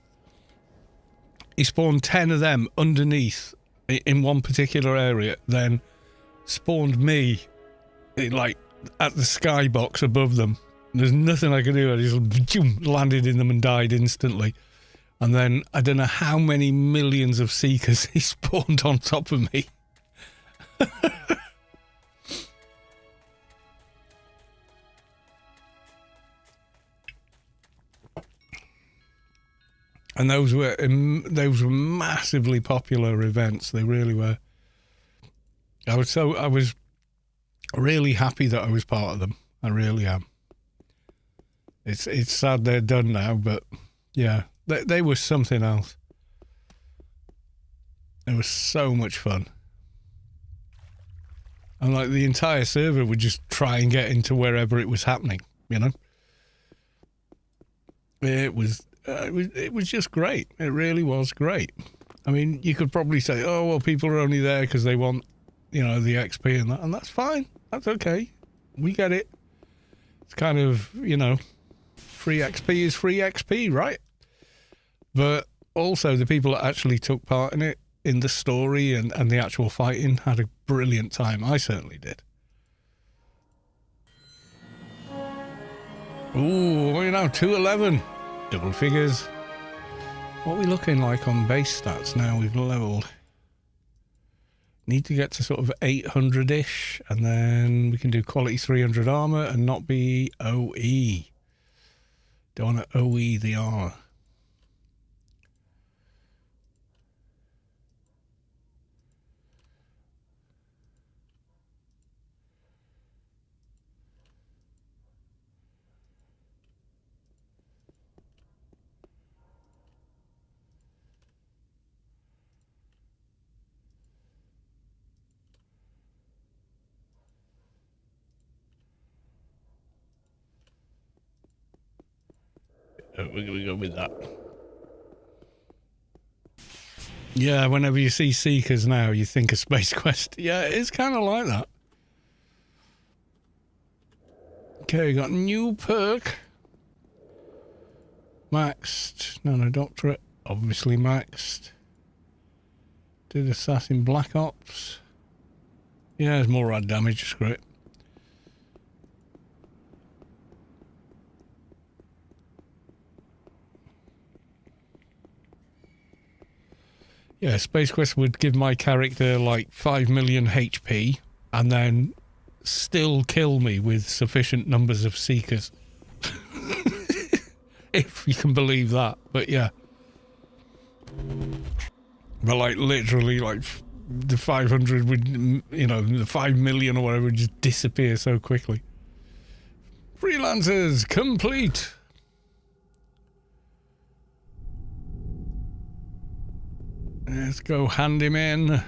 He spawned 10 of them underneath in one particular area, then spawned me like at the skybox above them. There's nothing I could do. I just landed in them and died instantly. And then I don't know how many millions of Seekers he spawned on top of me. And those were massively popular events. They really were. I was really happy that I was part of them. I really am. It's sad they're done now, but yeah. They were something else. It was so much fun. And like the entire server would just try and get into wherever it was happening, you know? It was just great. It really was great. I mean, you could probably say, oh, well, people are only there because they want, you know, the XP and that. And that's fine. That's okay. We get it. It's kind of, you know, free XP is free XP, right? But also the people that actually took part in it, in the story and the actual fighting, had a brilliant time. I certainly did. Ooh, what are you now? 211. Double figures. What are we looking like on base stats now we've leveled? Need to get to sort of 800-ish, and then we can do quality 300 armor and not be OE. Don't want to OE the armor. We're going to go with that. Yeah, whenever you see Seekers now, you think of Space Quest. Yeah, it's kind of like that. Okay, we got new perk. Maxed. Nano Doctorate. Obviously maxed. Did Assassin Black Ops. Yeah, there's more rad damage. Screw it. Yeah, Space Quest would give my character like 5 million HP and then still kill me with sufficient numbers of Seekers. If you can believe that. But yeah. But like literally like the 500 would, you know, the 5 million or whatever would just disappear so quickly. Freelancers complete. Let's go handyman.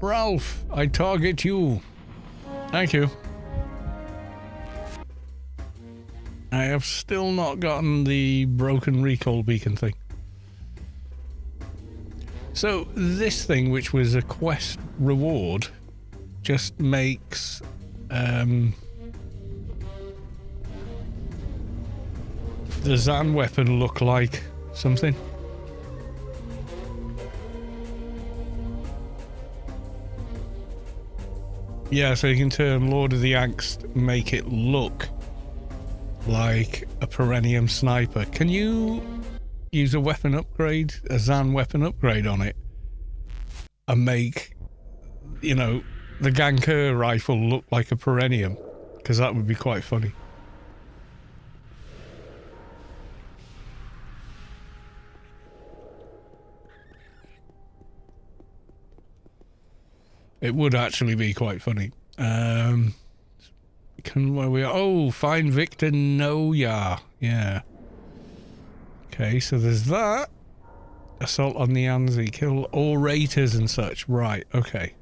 Ralph, I target you. Thank you. I have still not gotten the broken recall beacon thing. So this thing, which was a quest reward, just makes the Zan weapon look like something. Yeah, so you can turn Lord of the Angst, make it look like a Perennium sniper. Can you use a weapon upgrade, a Zan weapon upgrade on it, and make, you know, the Ganker rifle look like a Perennium? Because that would be quite funny. It would actually be quite funny. Where we are? Oh, find Victor Noya. Yeah. Okay, so there's that. Assault on the Anzi. Kill orators and such. Right, okay.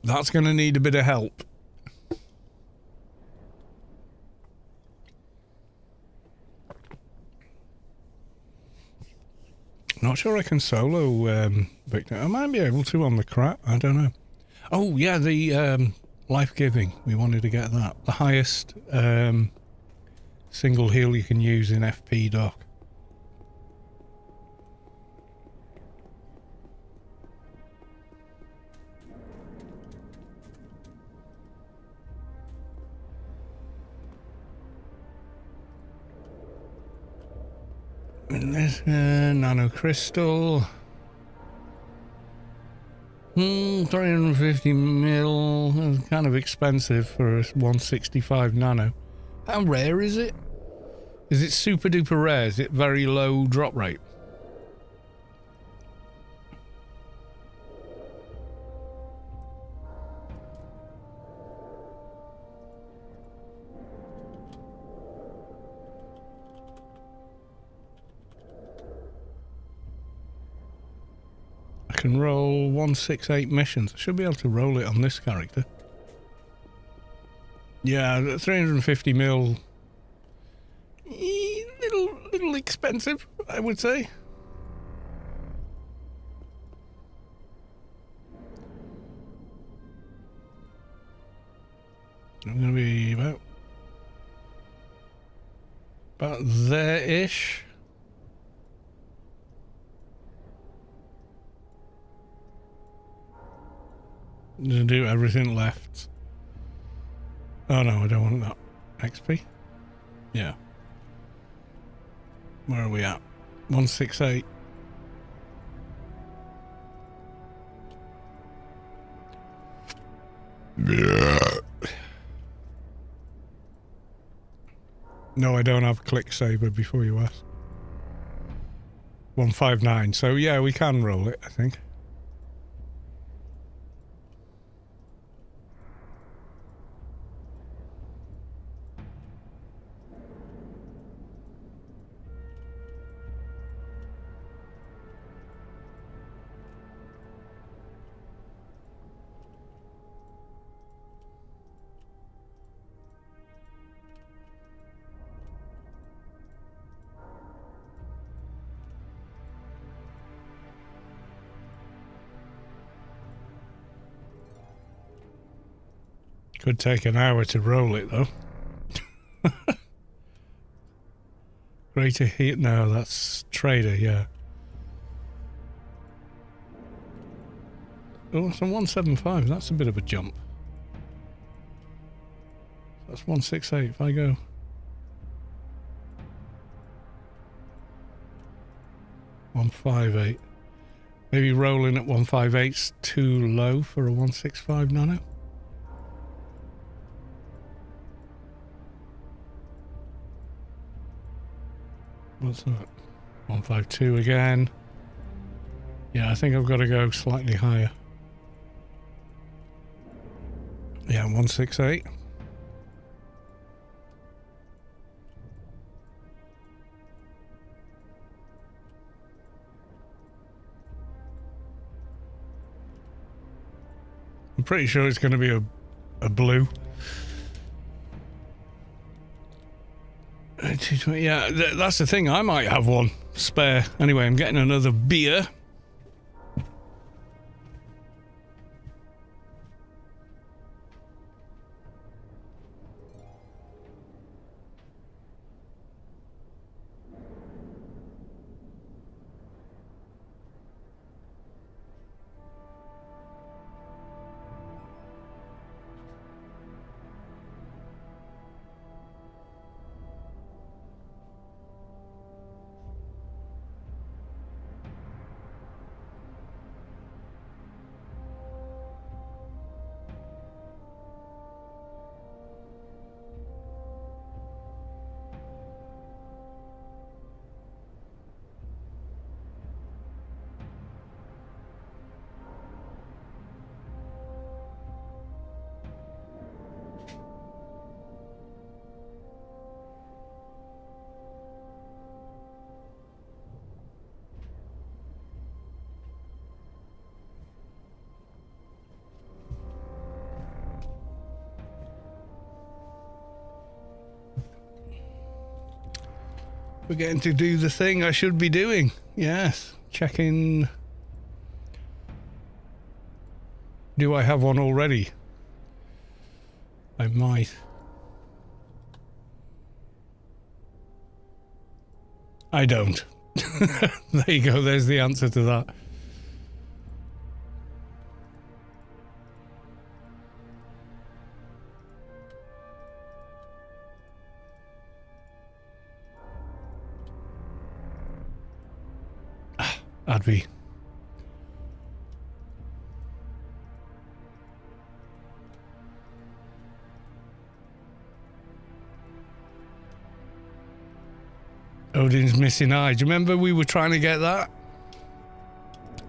That's going to need a bit of help. Not sure I can solo Victor. I might be able to on the crap. I don't know. Oh, yeah, the life-giving. We wanted to get that. The highest single heal you can use in FP doc. And this nano crystal. 350 mil. That's kind of expensive for a 165 nano. How rare is it? Is it super duper rare? Is it very low drop rate? I can roll 168 missions. I should be able to roll it on this character. Yeah, 350 mil. Little expensive, I would say. I'm going to be about About there-ish. Just do everything left. Oh no, I don't want that. XP? Yeah. Where are we at? 168. No, I don't have click saber before you ask. 159. So yeah, we can roll it, I think. Could take an hour to roll it though. Greater heat? No, that's trader, yeah. Oh, it's a 175. That's a bit of a jump. That's 168 if I go. $158. Maybe rolling at 158's too low for a 165 nano. What's that? 152 again. Yeah, I think I've got to go slightly higher. Yeah, 168. I'm pretty sure it's going to be a blue. Yeah, that's the thing. I might have one spare. Anyway, I'm getting another beer. Forgetting to do the thing I should be doing. Yes, checking. Do I have one already? I might. I don't. There you go, there's the answer to that. Adby. Odin's missing eye. Do you remember we were trying to get that?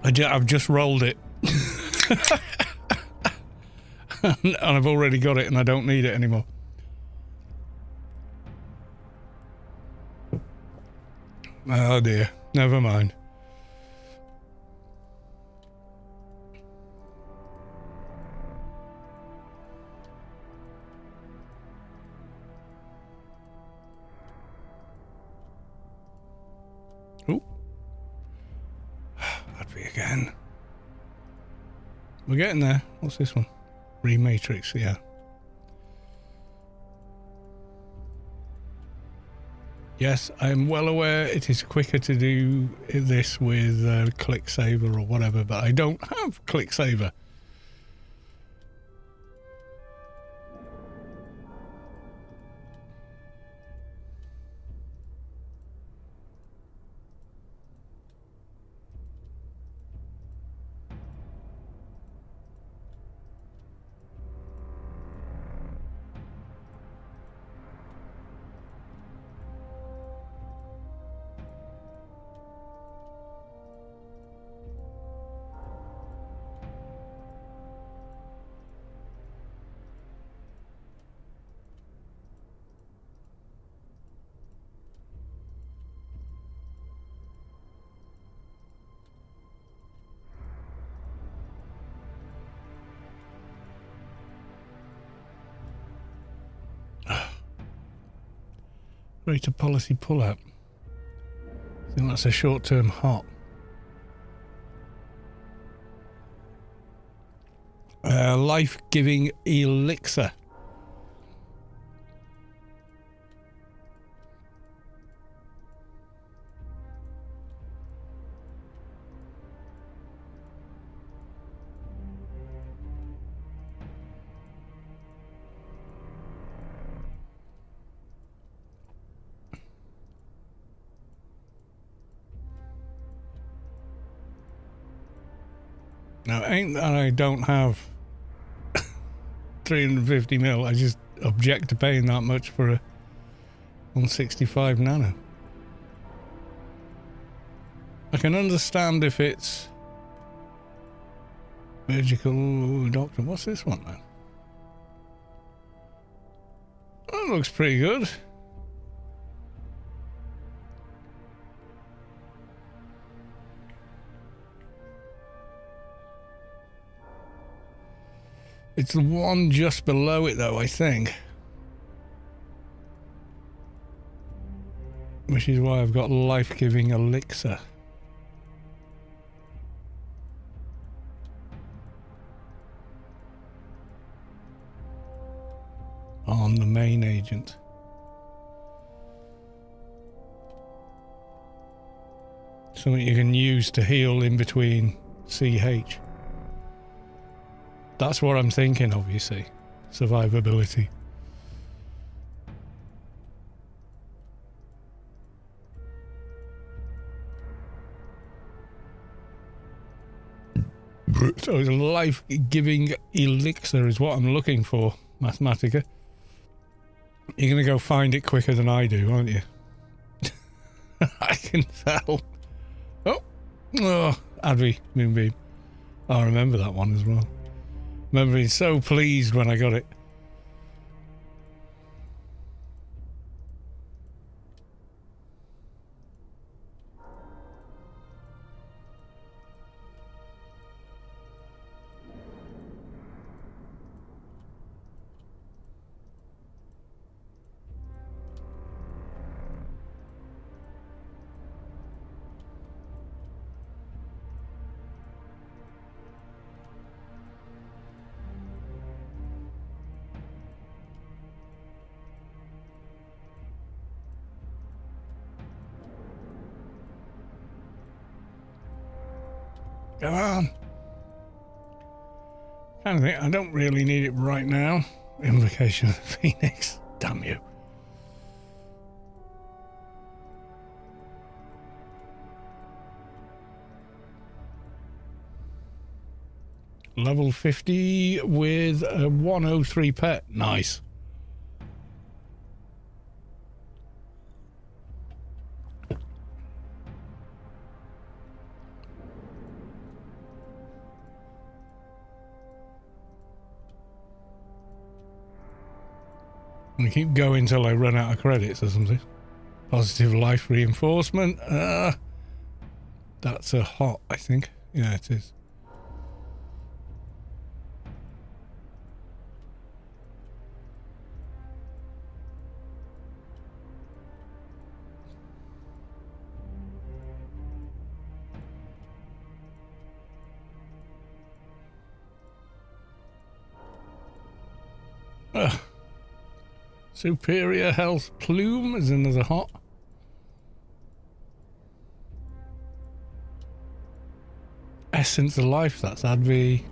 I've just rolled it. And I've already got it and I don't need it anymore. Oh dear. Never mind. Again. We're getting there. What's this one? Rematrix, yeah. Yes, I am well aware it is quicker to do this with ClickSaver or whatever, but I don't have ClickSaver. Greater policy pullout. I think that's a short-term hot. Life-giving elixir. Now, ain't that I don't have 350 mil. I just object to paying that much for a 165 nano. I can understand if it's surgical doctor. What's this one then? That looks pretty good. It's the one just below it though, I think. Which is why I've got life-giving elixir. On the main agent. Something you can use to heal in between CH. That's what I'm thinking of, you see. Survivability. So it's a life-giving elixir is what I'm looking for, Mathematica. You're going to go find it quicker than I do, aren't you? I can tell. Oh, Advi, Moonbeam. I remember that one as well. Remember being so pleased when I got it. Come on. Kind of think I don't really need it right now. Invocation of the Phoenix. Damn you. Level 50 with a 103 pet. Nice. I keep going till I run out of credits or something. Positive life reinforcement. That's a hot, I think. Yeah, it is. Superior health plume is another hot. Essence of Life, that's Advi.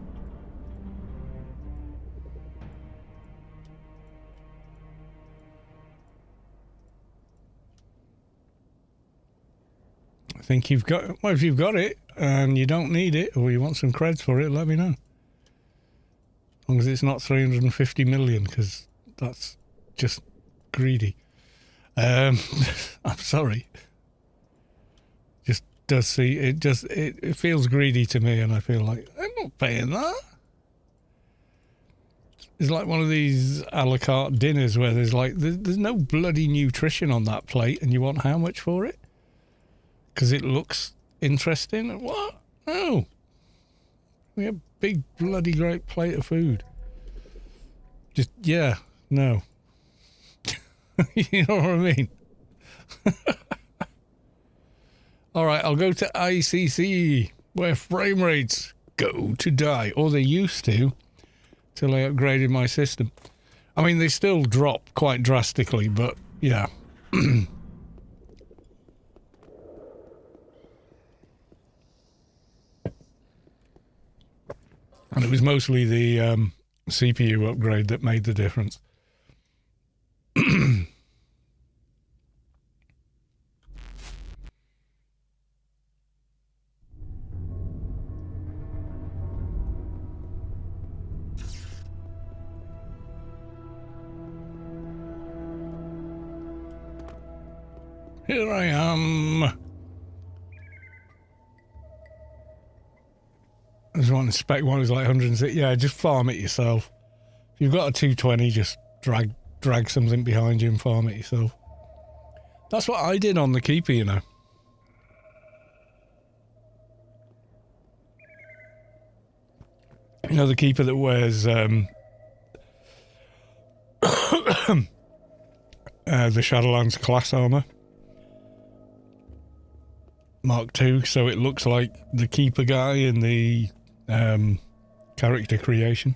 I think you've got, well, if you've got it and you don't need it or you want some creds for it, let me know. As long as it's not 350 million, because that's just greedy. I'm sorry. Just does see, it just, it feels greedy to me, and I feel like, I'm not paying that. It's like one of these a la carte dinners where there's like, there's no bloody nutrition on that plate, and you want how much for it? Because it looks interesting? What? No. We have a big bloody great plate of food. Just, yeah, no. You know what I mean? Alright, I'll go to ICC, where frame rates go to die. Or they used to, till I upgraded my system. I mean, they still drop quite drastically, but yeah. And it was mostly the CPU upgrade that made the difference. Here I am. I just want to spec one is like 106. Yeah, just farm it yourself. If you've got a 220, just drag something behind you and farm it yourself. That's what I did on the Keeper, you know. You know, the Keeper that wears the Shadowlands class armor. Mark II, so it looks like the Keeper guy in the character creation.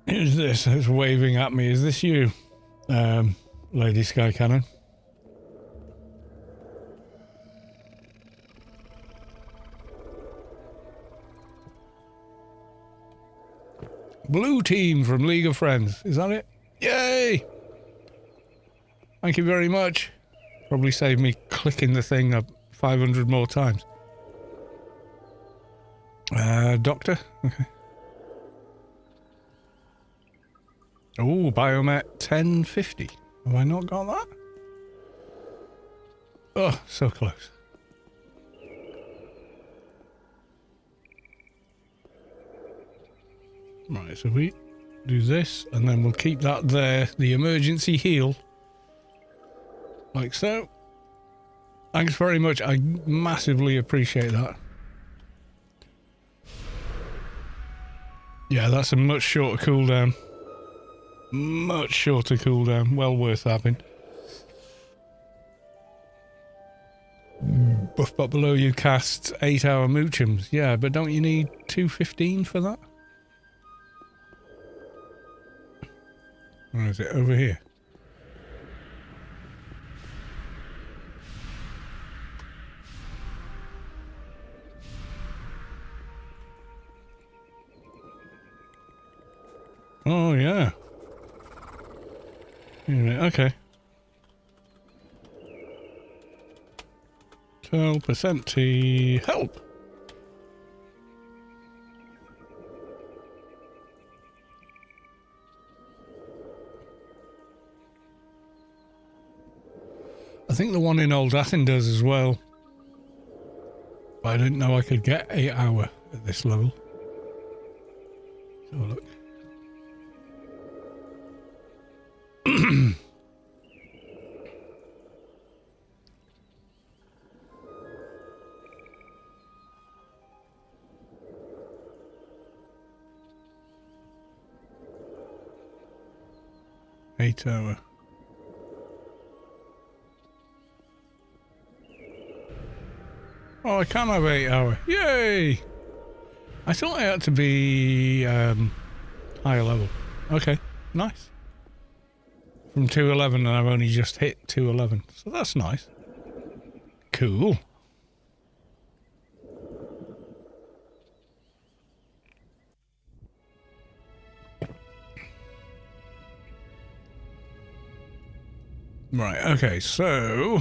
Who's this? It's waving at me. Is this you, Lady Sky Cannon? Blue team from League of Friends. Is that it? Yay! Thank you very much. Probably saved me clicking the thing up 500 more times. Doctor? Okay. Oh, Biomet 1050. Have I not got that? Oh, so close. Right, so we do this, and then we'll keep that there. The emergency heal. Like so. Thanks very much. I massively appreciate that. Yeah, that's a much shorter cooldown. Much shorter cooldown. Well worth having. Buff Bot Below You casts 8-hour Moochums. Yeah, but don't you need 215 for that? Or is it over here? Oh, yeah. Okay. 12% to help. I think the one in Old Athens does as well. But I didn't know I could get 8-hour at this level. So look. 8 hour. Oh, I can have 8 hour. Yay! I thought I had to be higher level. Okay, nice. From 211 and I've only just hit 211. So that's nice. Cool. Right, okay, so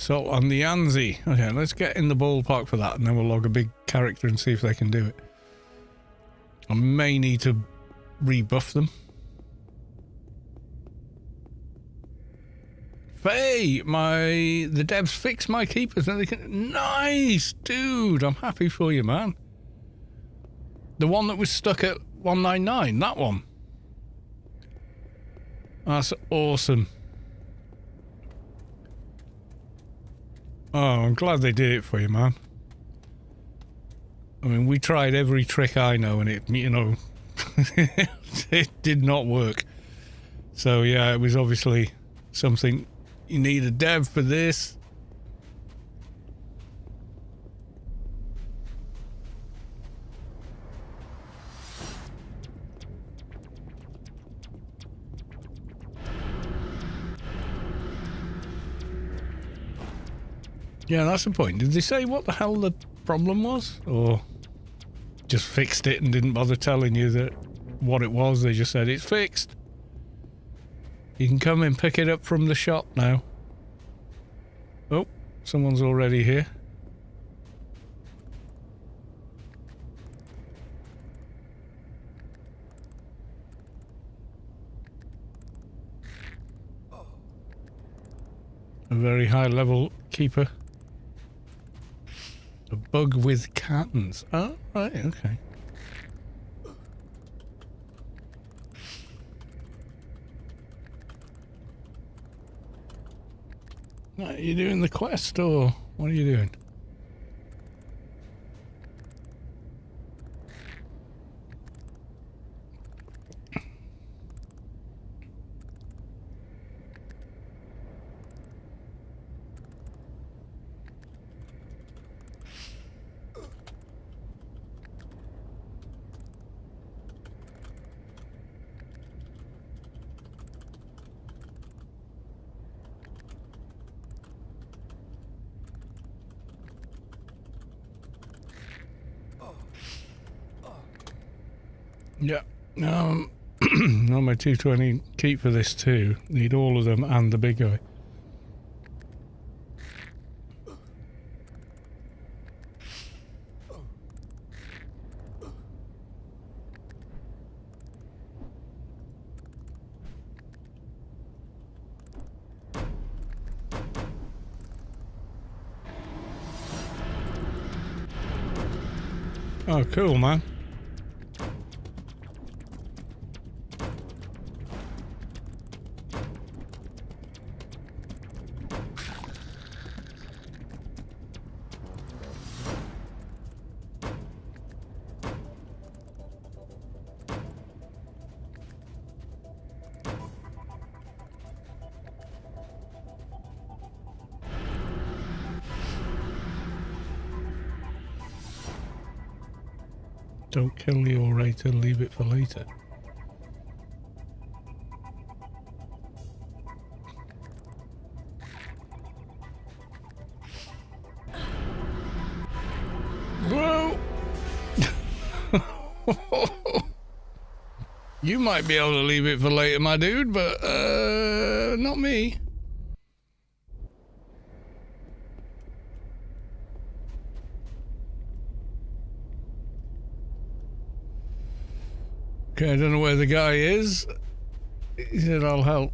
on the Anzi. Okay, let's get in the ballpark for that and then we'll log a big character and see if they can do it. I may need to rebuff them. Faye, the devs fixed my keepers and they can. Nice, dude. I'm happy for you, man. The one that was stuck at 199, that one. That's awesome. Oh, I'm glad they did it for you, man. I mean, we tried every trick I know and it, you know, it did not work. So yeah, it was obviously something. You need a dev for this. Yeah, that's the point. Did they say what the hell the problem was? Or just fixed it and didn't bother telling you that what it was? They just said it's fixed. You can come and pick it up from the shop now. Oh, someone's already here. A very high level keeper. A bug with cans. Oh, right, okay. Are you doing the quest or what are you doing? Yeah. On my 220 keep for this too. Need all of them and the big guy. Oh, cool, man. Don't kill the orator, leave it for later. Whoa! You might be able to leave it for later, my dude, but not me. Okay, I don't know where the guy is. He said, I'll help.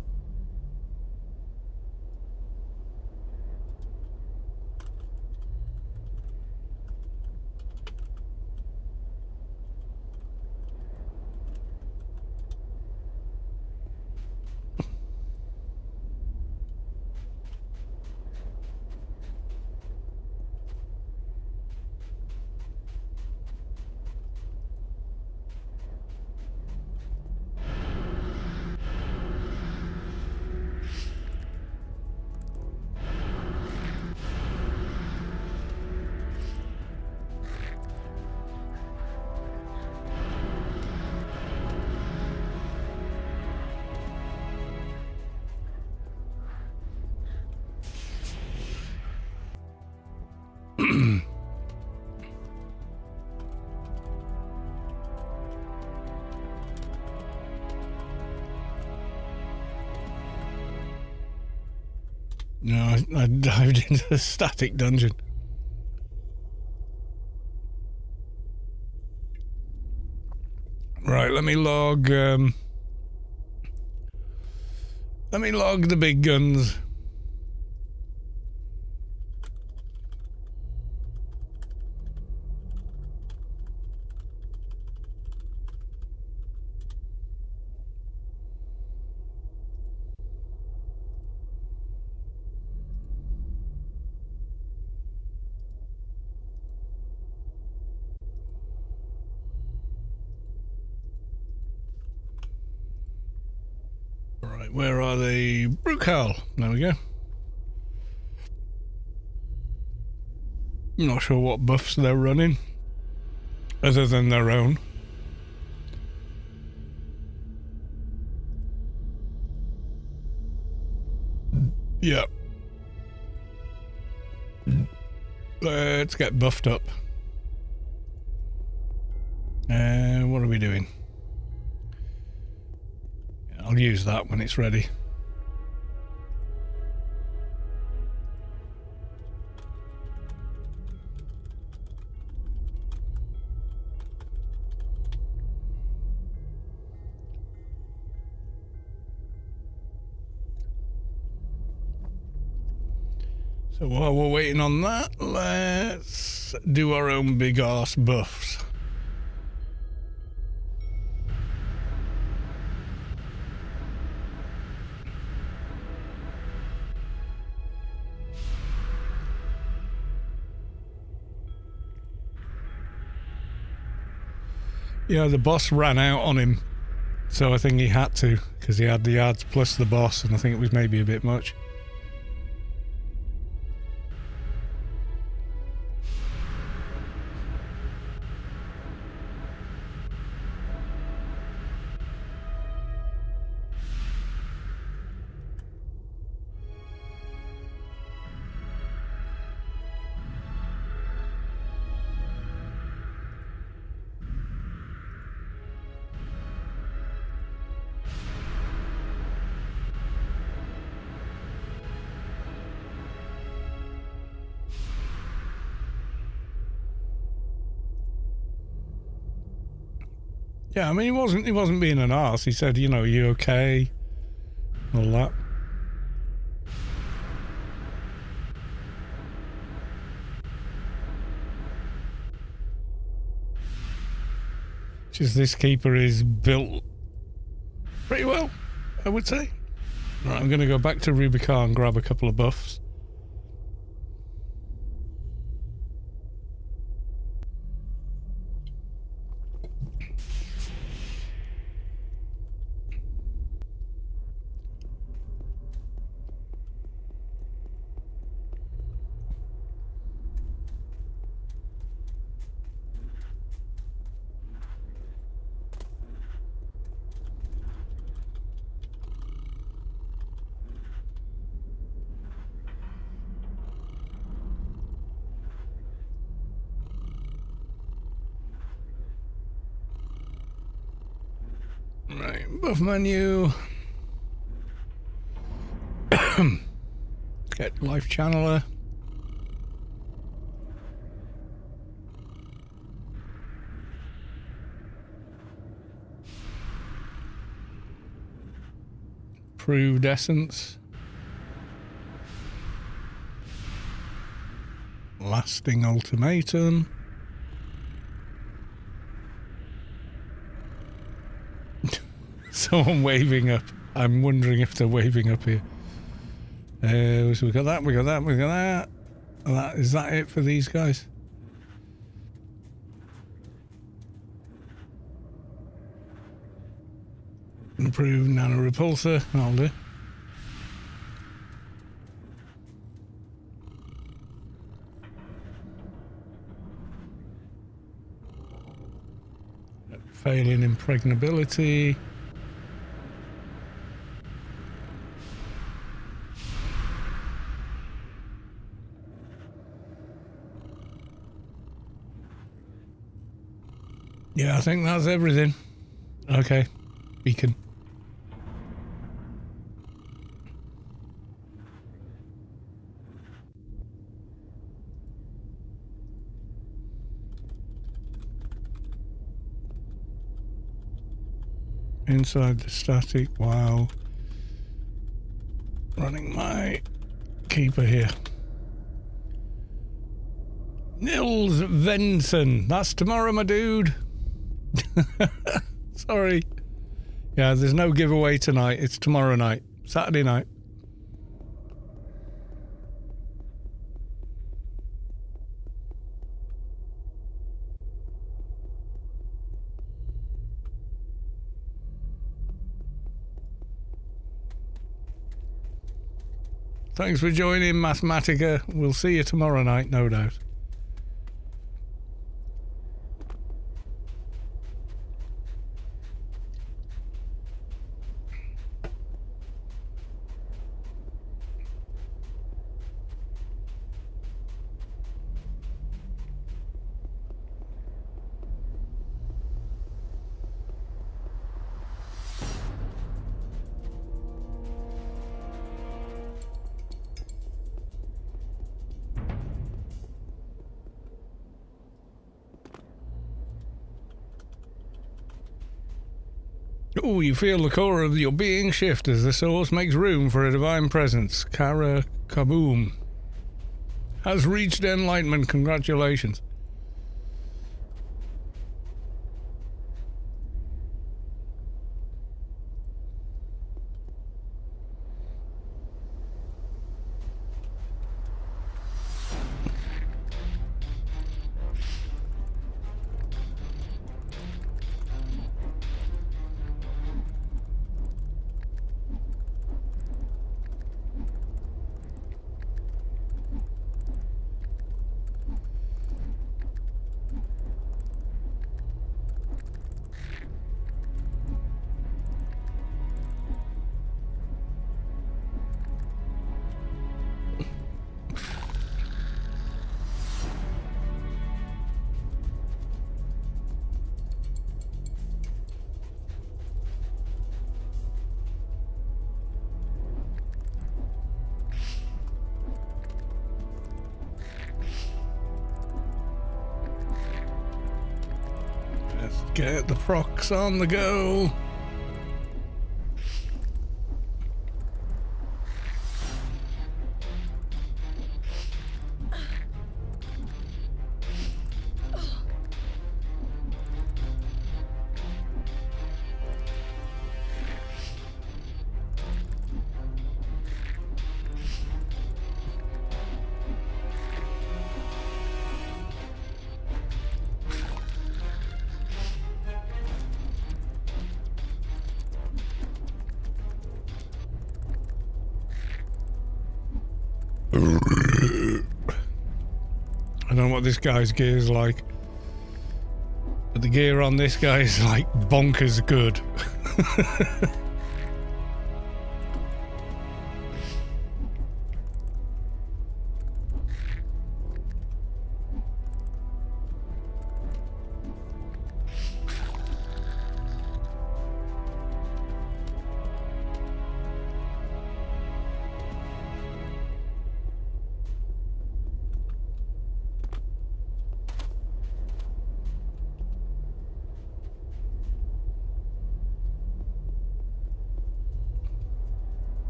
No, I dived into the static dungeon. Right, let me log the big guns. Right, where are they? Brookal. There we go. I'm not sure what buffs they're running, other than their own. Yeah. Let's get buffed up. What are we doing? I'll use that when it's ready. So while we're waiting on that, let's do our own big arse buffs. Yeah, the boss ran out on him, so I think he had to, because he had the ads plus the boss, and I think it was maybe a bit much. Yeah, I mean, he wasn't being an arse. He said, you know, are you okay? All that. Just this keeper is built pretty well, I would say. Right, I'm going to go back to Rubicon and grab a couple of buffs. Right, buff menu. Get life channeler. Proved essence. Lasting ultimatum. Someone waving up. I'm wondering if they're waving up here. So we got that, we got that, we got that. Is that it for these guys? Improved nano repulsor. That'll do. Failing impregnability. Yeah, I think that's everything. Okay, beacon. inside the static while running my keeper here. Nils Venson. That's tomorrow, my dude. Sorry. Yeah, there's no giveaway tonight. It's tomorrow night. Saturday night. Thanks for joining, Mathematica. We'll see you tomorrow night, no doubt. Oh, you feel the core of your being shift as the source makes room for a divine presence. Kara Kaboom has reached enlightenment. Congratulations. Get the procs on the go. I don't know what this guy's gear is like, but the gear on this guy is like bonkers good.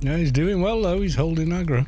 Yeah, he's doing well though. He's holding aggro.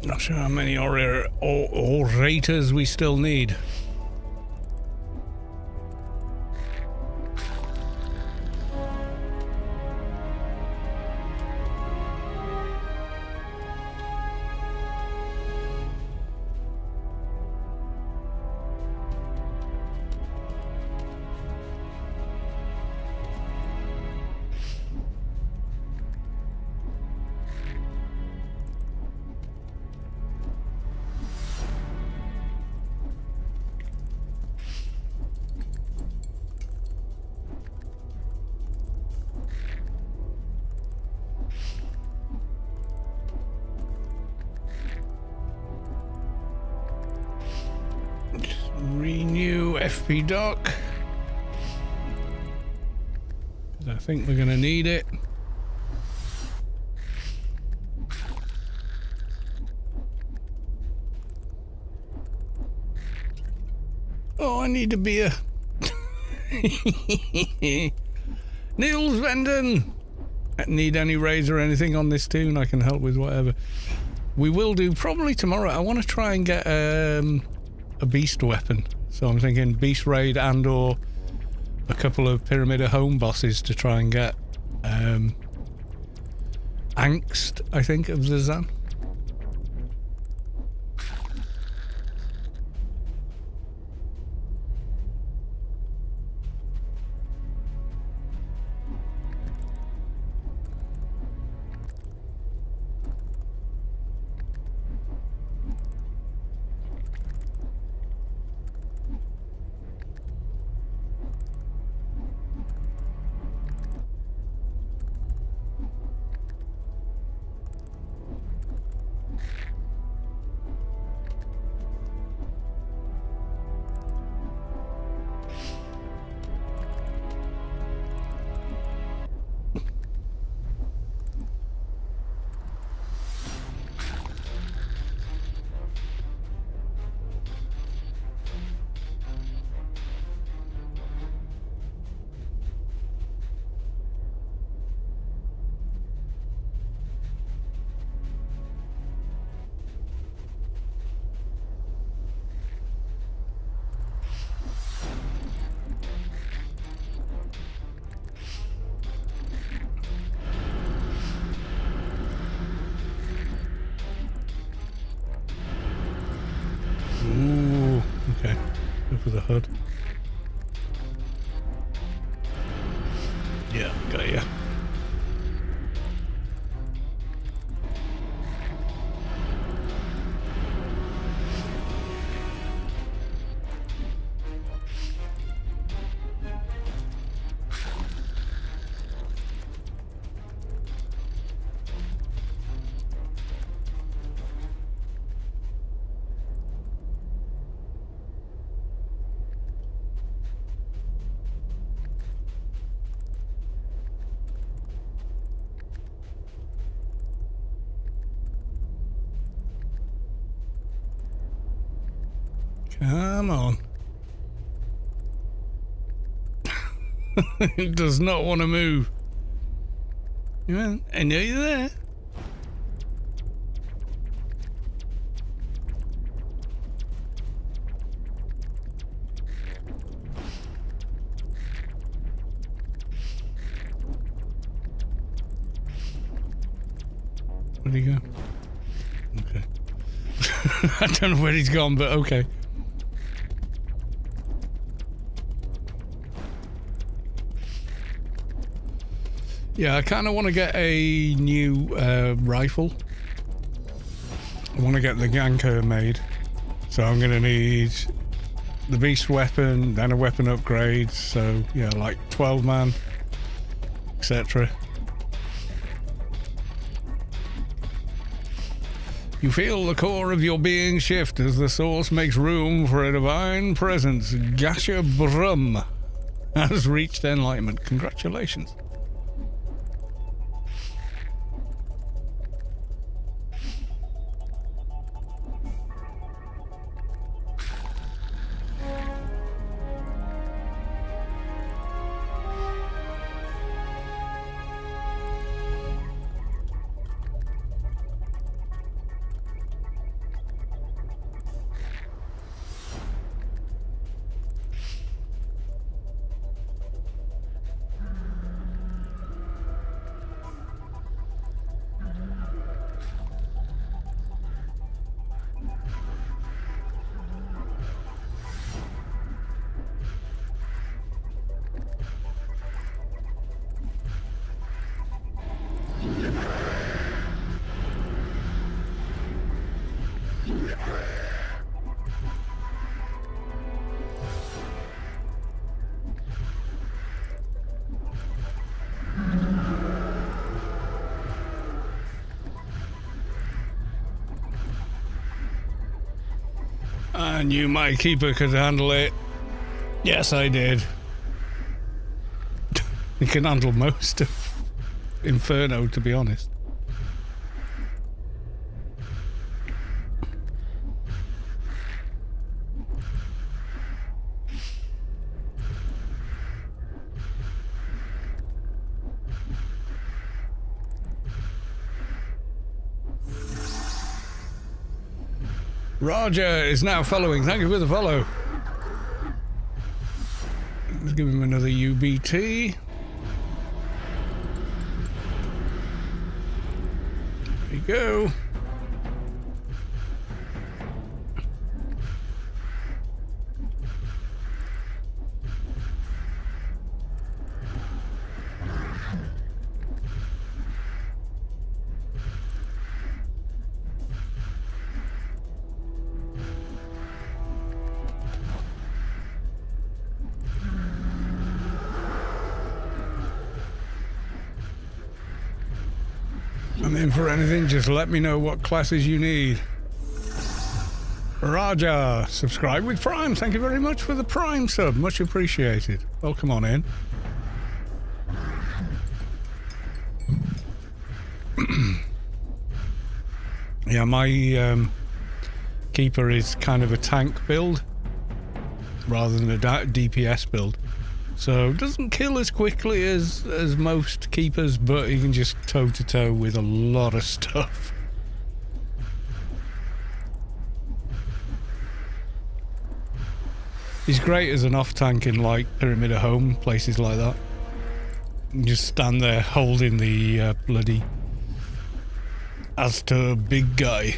Not sure how many orators we still need. Renew FP dock. I think we're going to need it. Oh, I need a beer. Niels Venden. Need any raids or anything on this tune? I can help with whatever. We will do probably tomorrow. I want to try and get a beast weapon. So I'm thinking beast raid and or a couple of Pyramid of Home bosses to try and get angst, I think, of the Zan. Ooh, okay. Go for the HUD. Yeah, got ya. Come on. It does not want to move. Well, I know you're there. Where'd he go? Okay. I don't know where he's gone, but okay. Yeah, I kind of want to get a new rifle. I want to get the ganker made. So I'm going to need the beast weapon, then a weapon upgrade. So, yeah, like 12 man, etc. You feel the core of your being shift as the source makes room for a divine presence. Gasha Brum has reached enlightenment. Congratulations. I knew my keeper could handle it. Yes, I did. He can handle most of Inferno, to be honest. Roger is now following. Thank you for the follow. Let's give him another UBT. There you go. I'm in for anything, just let me know what classes you need. Raja, subscribe with Prime. Thank you very much for the Prime sub. Much appreciated. Welcome on in. Yeah, my keeper is kind of a tank build rather than a DPS build. So doesn't kill as quickly as most keepers, but he can just toe-to-toe with a lot of stuff. He's great as an off-tank in like Pyramid of Home, places like that. You just stand there holding the bloody Azta big guy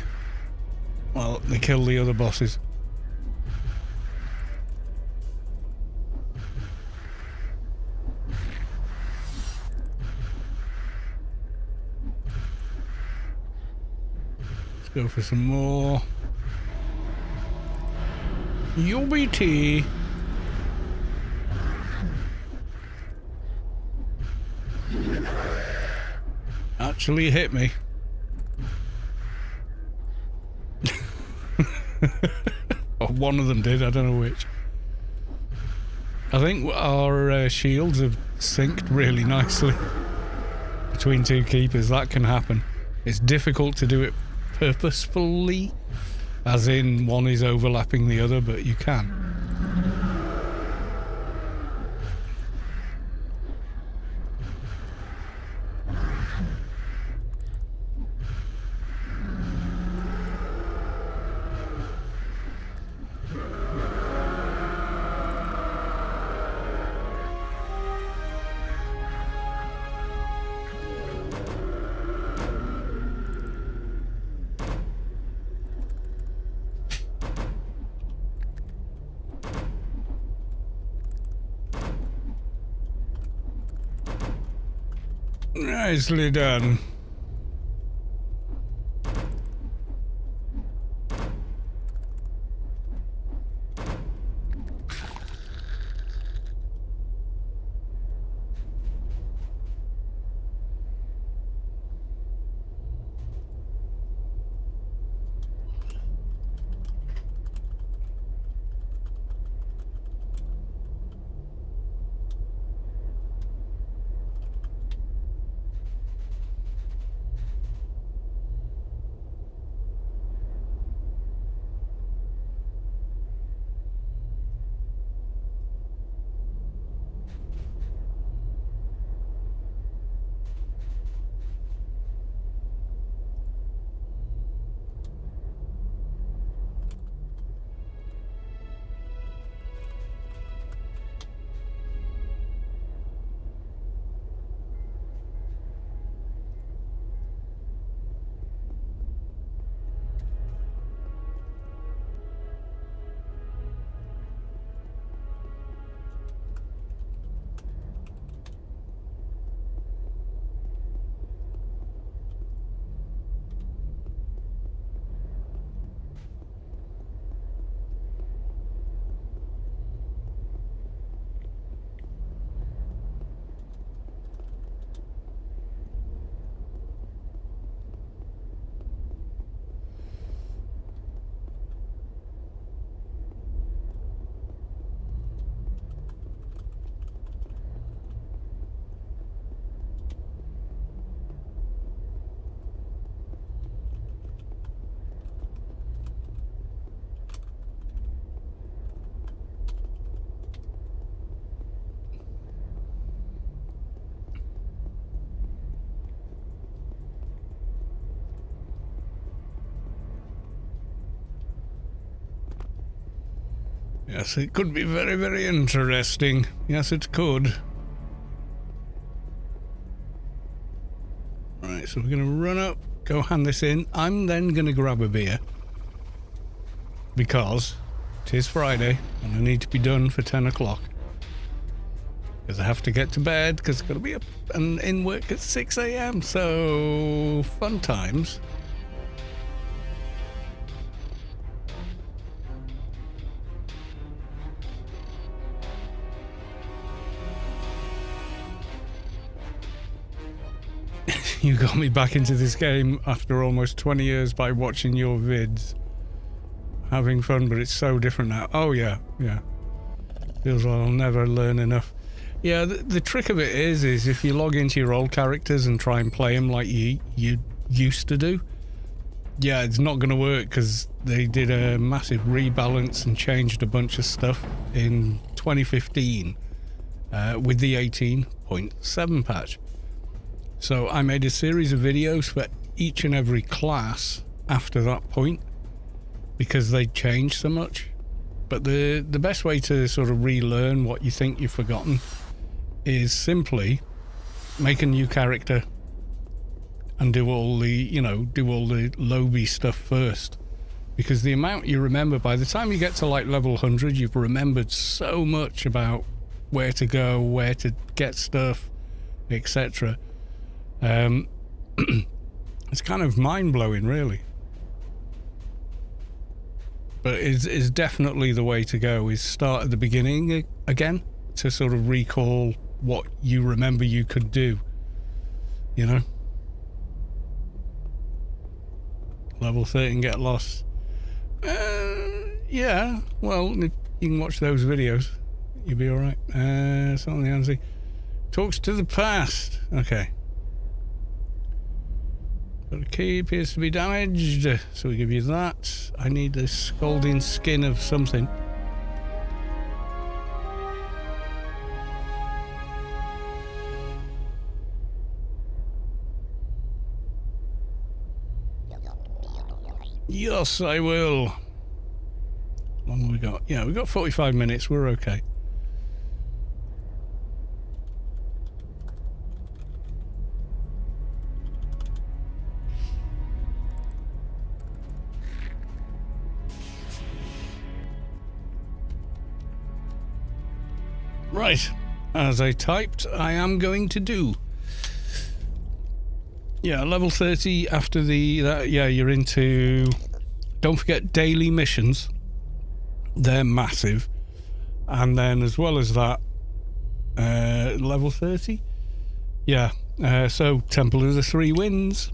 while they kill the other bosses. Go for some more UBT. Actually hit me. Or one of them did, I don't know which. I think our shields have synced really nicely between two keepers. That can happen. It's difficult to do it purposefully, as in one is overlapping the other, but you can. Nicely done. Yes, it could be very, very interesting. Yes, it could. Right, so we're going to run up, go hand this in. I'm then going to grab a beer because it is Friday and I need to be done for 10 o'clock. Because I have to get to bed because I've got to be up and in work at 6 a.m. So, fun times. You got me back into this game after almost 20 years by watching your vids. Having fun, but it's so different now. Oh, yeah. Feels like I'll never learn enough. Yeah, the trick of it is if you log into your old characters and try and play them like you used to do, yeah, it's not going to work because they did a massive rebalance and changed a bunch of stuff in 2015 with the 18.7 patch. So I made a series of videos for each and every class after that point because they changed so much. But the best way to sort of relearn what you think you've forgotten is simply make a new character and do all the lobby stuff first. Because the amount you remember, by the time you get to like level 100, you've remembered so much about where to go, where to get stuff, etc. It's kind of mind-blowing, really. But it's definitely the way to go, is start at the beginning again to sort of recall what you remember you could do, you know? Level 30 and get lost. Yeah, well, if you can watch those videos, you'll be alright. Something the answer. Talks to the past. Okay. But the key appears to be damaged, so we give you that. I need this scalding skin of something. Yes, I will. How long have we got? Yeah, we've got 45 minutes. We're okay. Right, as I typed, I am going to do. Yeah, level 30 after you're into, don't forget, daily missions. They're massive. And then as well as that, level 30? Yeah, so Temple of the Three Winds.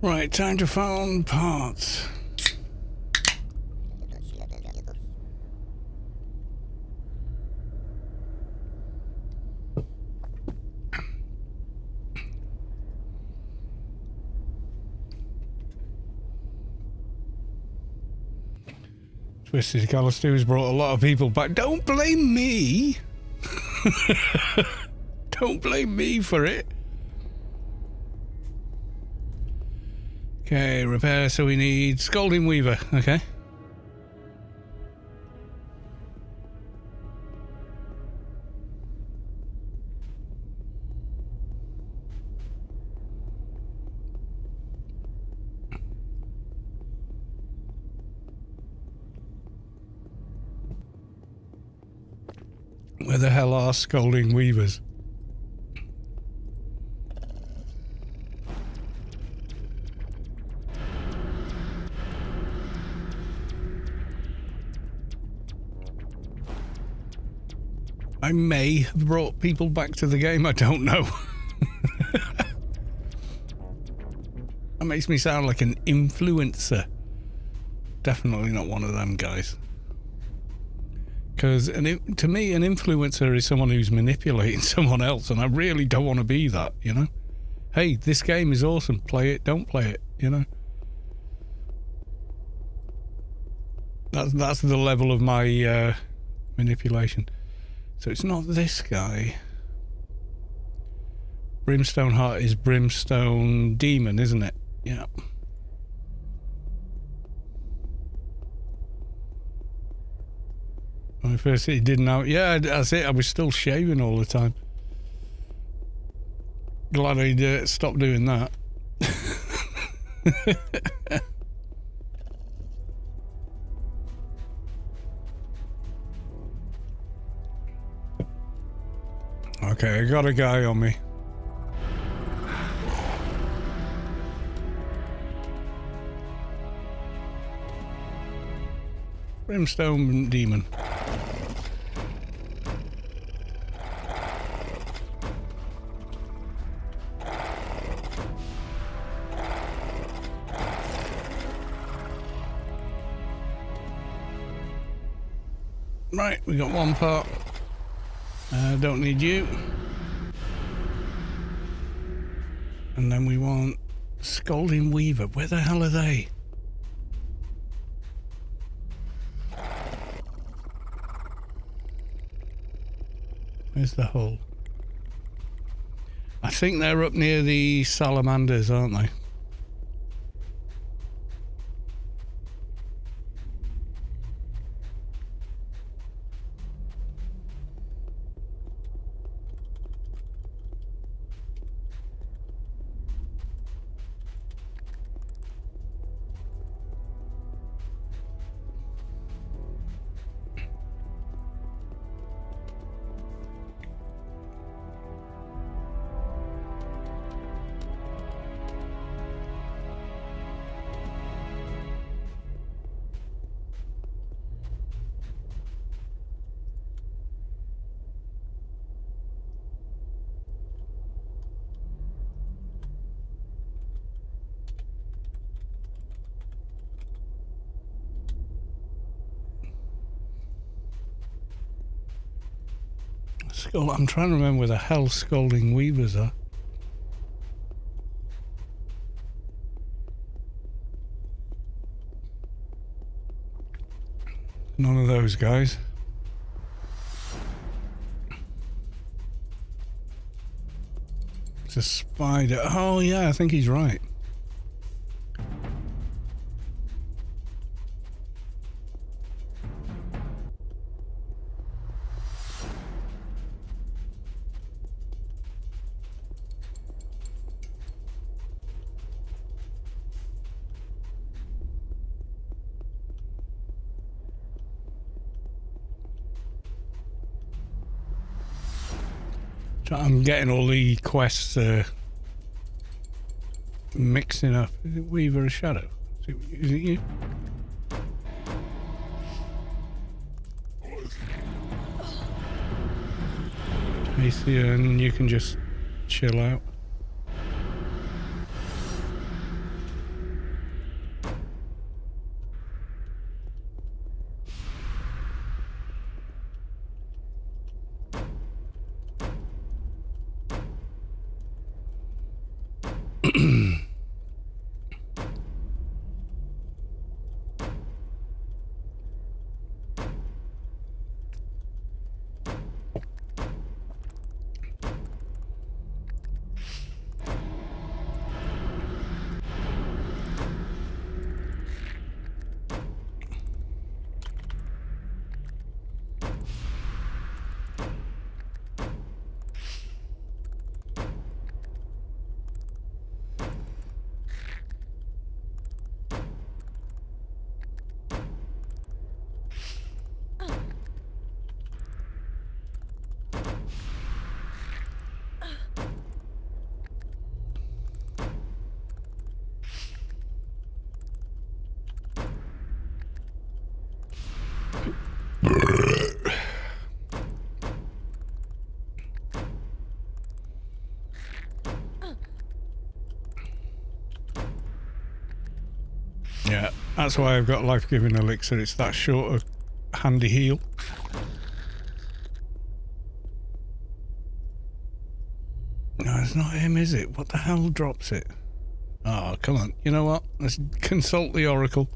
Right, time to find parts. Twisted Collar Stew's brought a lot of people back. Don't blame me. Don't blame me for it. Okay, repair. So we need Scalding Weaver. Okay. Where the hell are Scalding Weavers? I may have brought people back to the game, I don't know. That makes me sound like an influencer. Definitely not one of them guys. Because to me, an influencer is someone who's manipulating someone else, and I really don't want to be that, you know? Hey, this game is awesome. Play it, don't play it, you know? That's the level of my manipulation. So it's not this guy. Brimstone Heart is Brimstone Demon, isn't it? Yeah. When I first hit, it didn't know. Yeah, that's it. I was still shaving all the time. Glad I stopped doing that. Okay, I got a guy on me. Brimstone Demon. Right, we got one part. Don't need you. And then we want Scalding Weaver. Where the hell are they? Where's the hole? I think they're up near the salamanders, aren't they? I'm trying to remember where the hell Scalding Weavers are. None of those guys. It's a spider. Oh yeah, I think he's right. I'm getting all the quests mixing up. Is it Weaver or Shadow? Is it you? Tacia, and you can just chill out. Yeah, that's why I've got life-giving elixir. It's that short of handy heal. No, it's not him, is it? What the hell drops it? Oh, come on. You know what? Let's consult the oracle.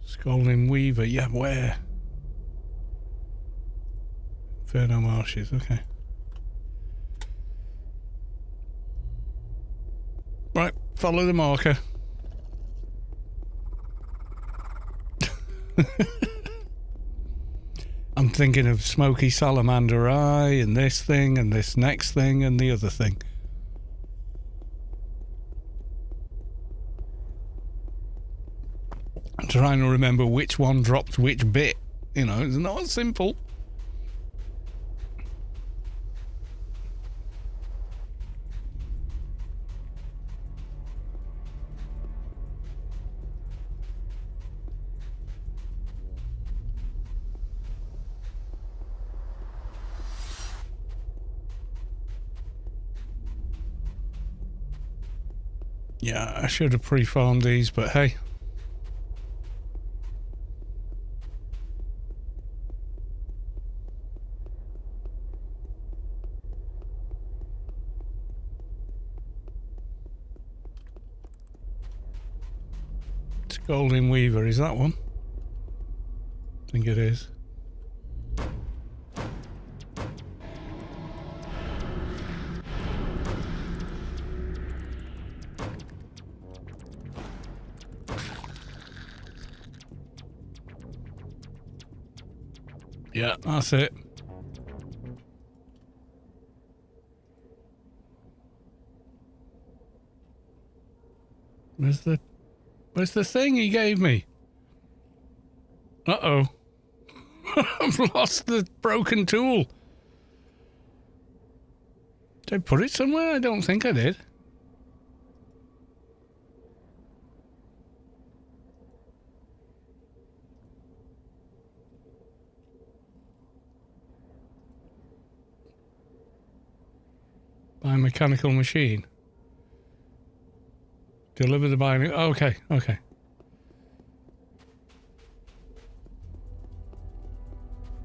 Scalding Weaver. Yeah, where? Inferno Marshes, okay. Right, follow the marker. I'm thinking of Smoky Salamander Eye and this thing and this next thing and the other thing. I'm trying to remember which one dropped which bit. You know, it's not simple. Yeah, I should have pre-farmed these, but hey. Golden Weaver, is that one? I think it is. Yeah, that's it. Where's the thing he gave me? Uh-oh. I've lost the broken tool. Did I put it somewhere? I don't think I did. Biomechanical machine. Deliver the binary. Okay, okay.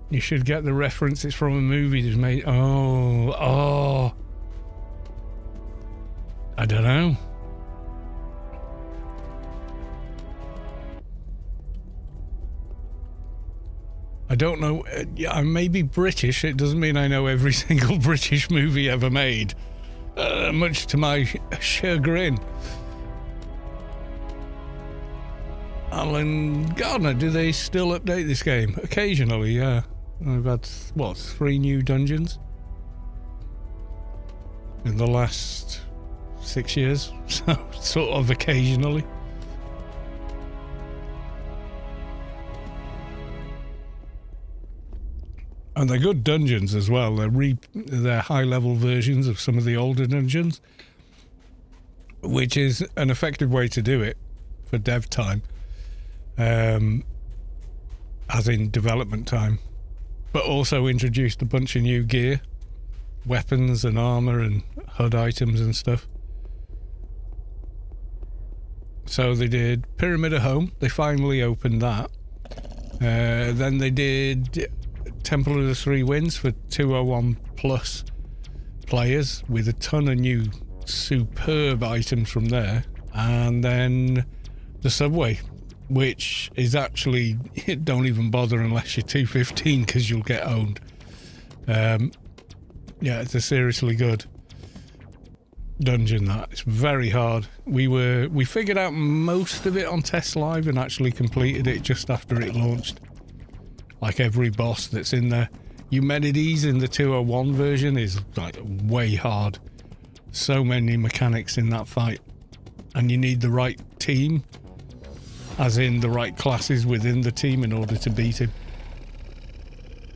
You should get the reference. It's from a movie that's made. Oh. I don't know. I don't know. Yeah, I may be British. It doesn't mean I know every single British movie ever made. Much to my chagrin. Alan Gardner, do they still update this game? Occasionally, yeah. I've had, 3 new dungeons in the last 6 years, so sort of occasionally. And they're good dungeons as well. They're high-level versions of some of the older dungeons, which is an effective way to do it for dev time. As in development time, but also introduced a bunch of new gear, weapons and armor and HUD items and stuff. So they did Pyramid of Home. They finally opened that. Then they did Temple of the Three Winds for 201 plus players with a ton of new superb items from there. And then the Subway, which is actually, don't even bother unless you're 215 because you'll get owned. Yeah, it's a seriously good dungeon. That it's very hard. We figured out most of it on Test Live and actually completed it just after it launched. Like every boss that's in there. Eumenides in the 201 version is like way hard. So many mechanics in that fight, and you need the right team. As in the right classes within the team in order to beat him.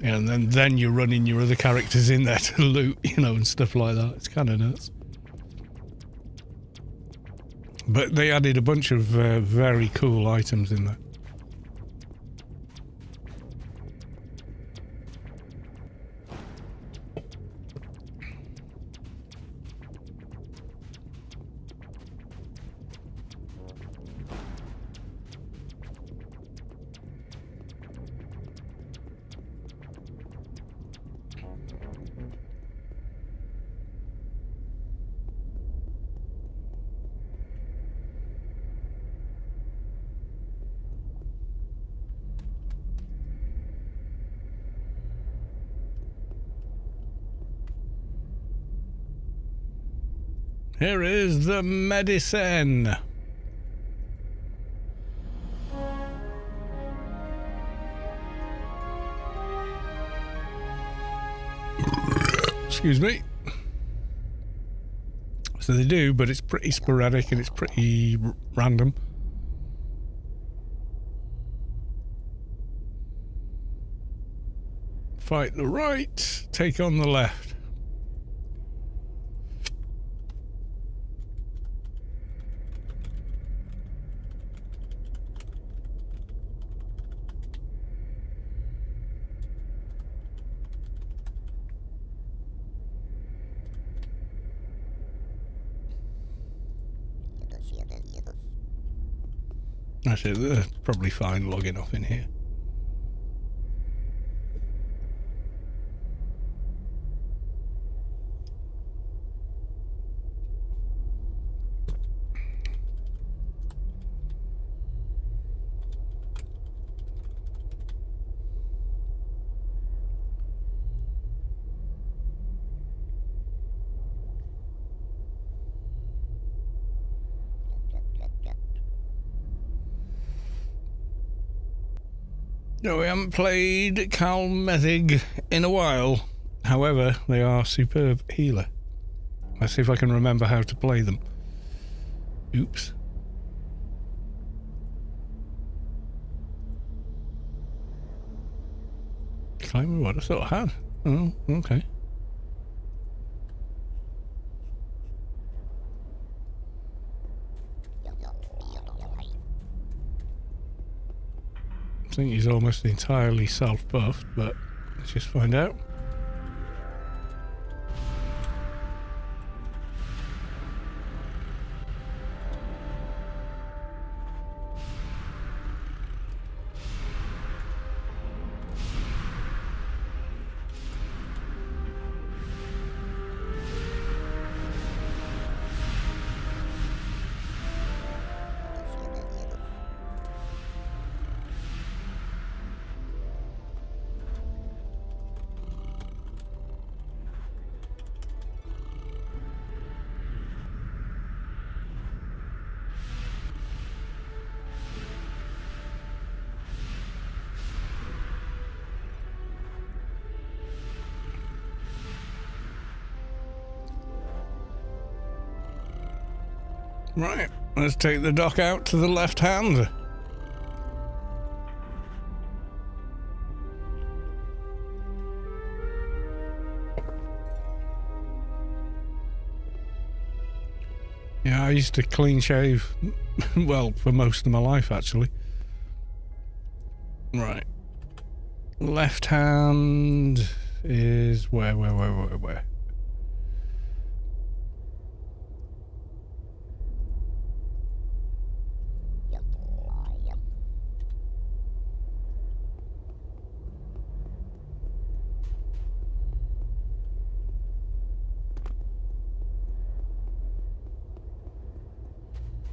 And then you're running your other characters in there to loot, you know, and stuff like that. It's kind of nuts. But they added a bunch of very cool items in there. Here is the medicine. Excuse me. So they do, but it's pretty sporadic and it's pretty random. Fight the right, take on the left. Actually, they're probably fine logging off in here. No, we haven't played Calmethig in a while. However, they are superb healer. Let's see if I can remember how to play them. Oops. Climber what I thought I had. Oh, okay. I think he's almost entirely self-buffed, but let's just find out. Right, let's take the dock out to the left hand. Yeah, I used to clean shave, well, for most of my life actually. Right. Left hand is where?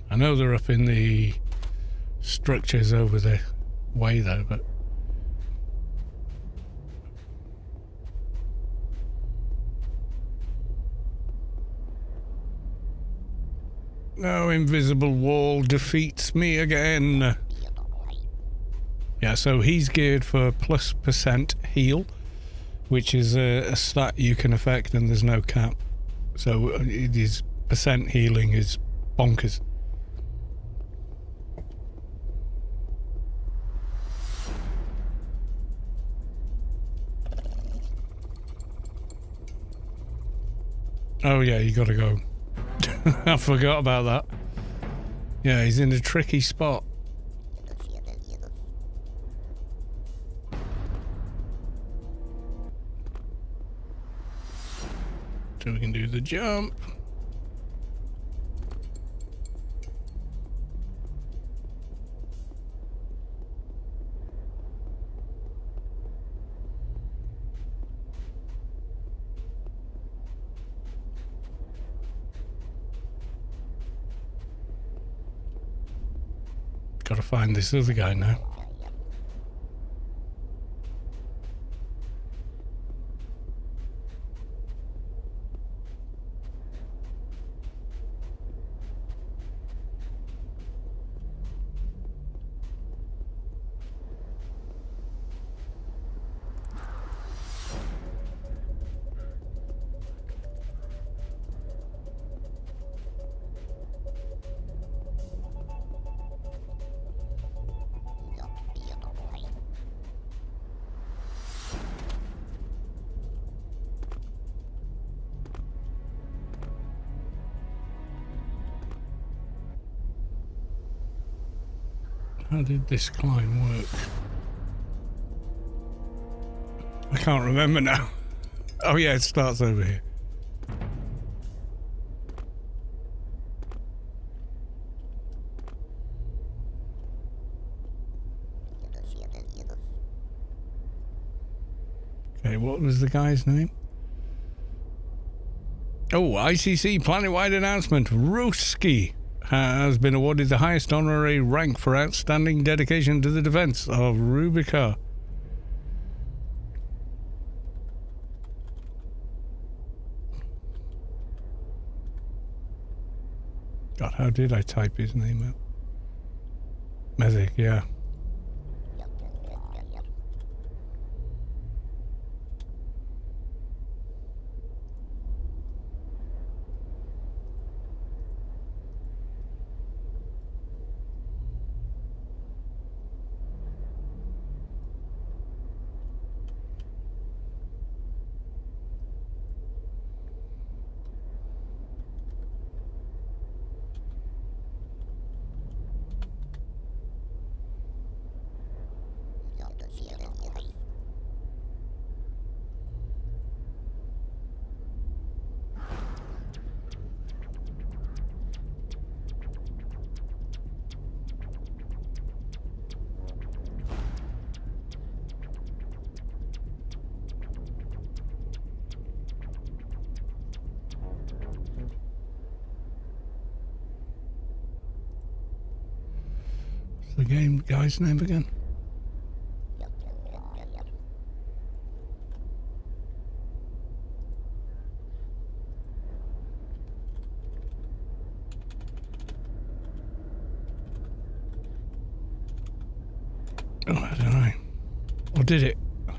I know they're up in the structures over the way there, but no invisible wall defeats me again. Yeah, so he's geared for +% heal, which is a stat you can affect and there's no cap. So his percent healing is bonkers. Oh yeah, you gotta go. I forgot about that. Yeah, he's in a tricky spot. So we can do the jump. Gotta find this other guy now. How did this climb work? I can't remember now. Oh yeah, it starts over here. Okay, what was the guy's name? Oh, ICC planet-wide announcement. Ruski has been awarded the highest honorary rank for outstanding dedication to the defense of Rubica. God, how did I type his name out? Medic, yeah. The game guy's name again? Oh, I don't know. Or did it? Oh, God.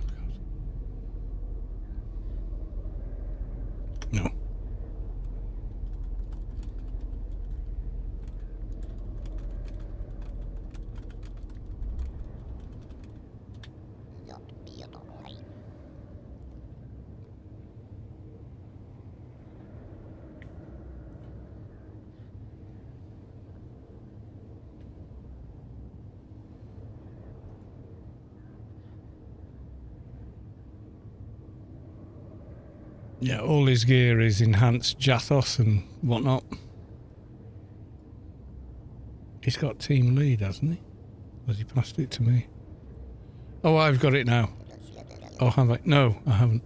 No. Yeah, all his gear is enhanced Jathos and whatnot. He's got team lead, hasn't he? Has he passed it to me? Oh, I've got it now. Oh, have I? No, I haven't.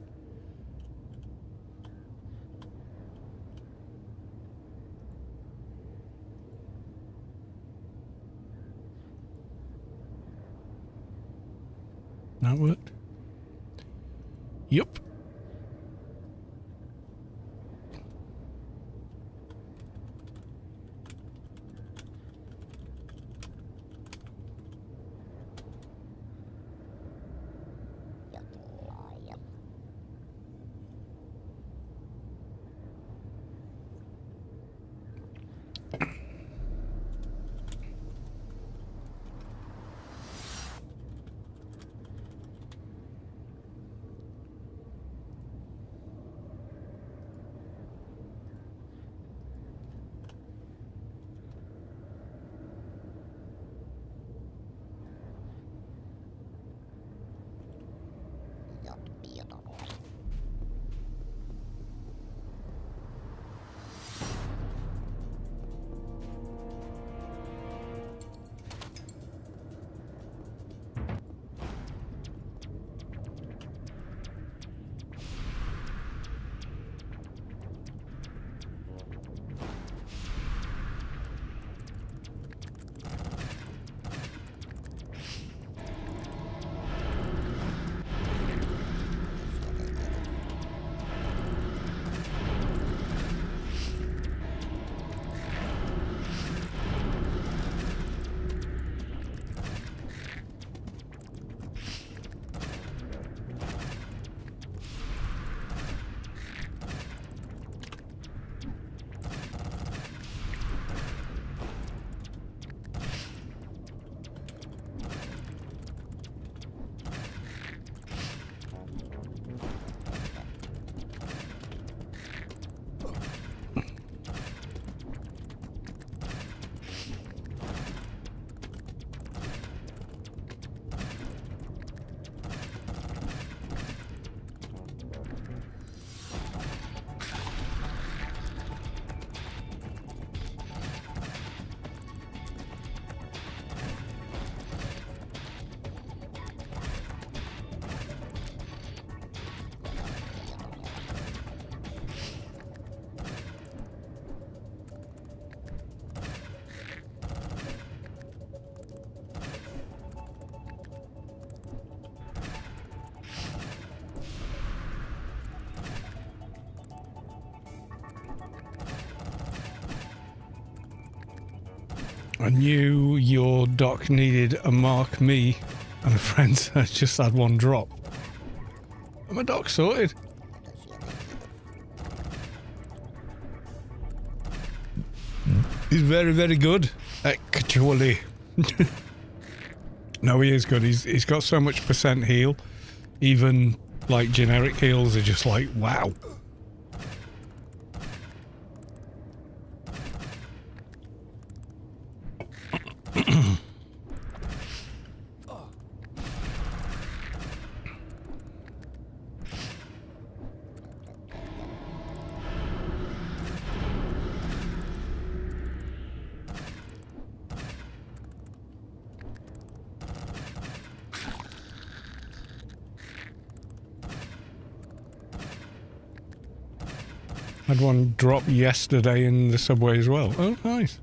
That worked? Yup. I knew your dock needed a mark me, and a friend just had one drop. And my dock sorted. He's very, very good, actually. No, he is good. He's got so much percent heal. Even, like, generic heals are just like, wow. Had one drop yesterday in the subway as well. Oh, nice.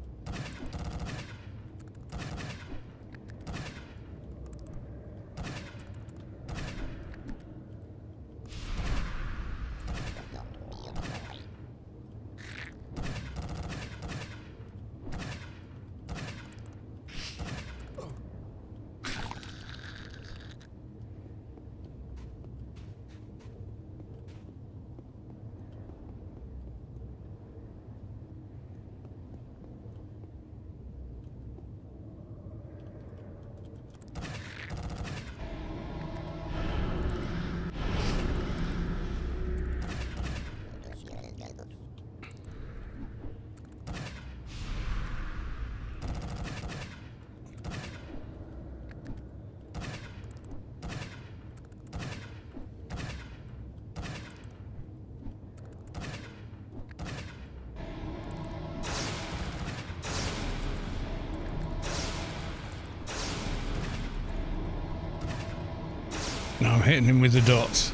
Now I'm hitting him with the dots.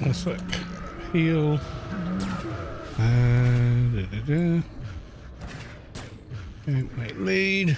One sec. Heal. Wait, lead.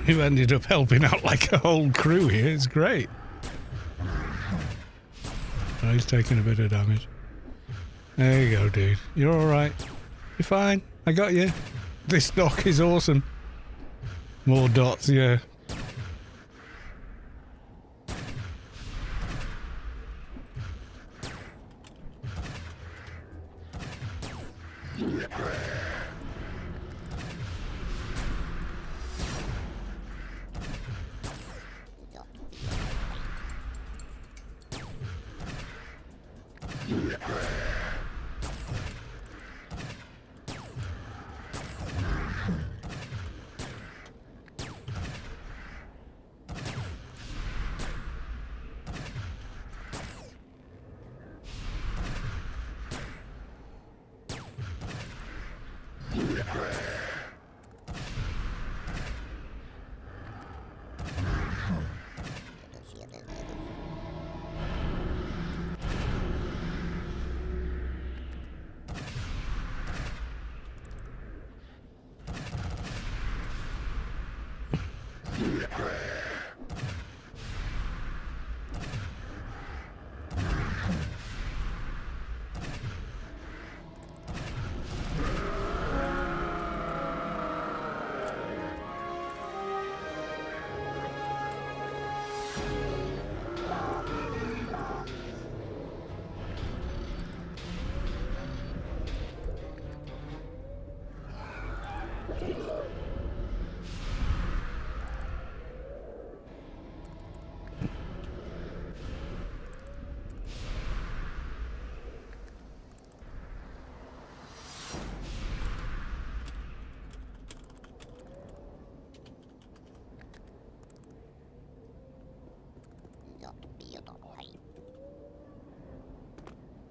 We've ended up helping out like a whole crew here. It's great. Oh, he's taking a bit of damage. There you go, dude. You're alright. You're fine. I got you. This dock is awesome. More dots, yeah.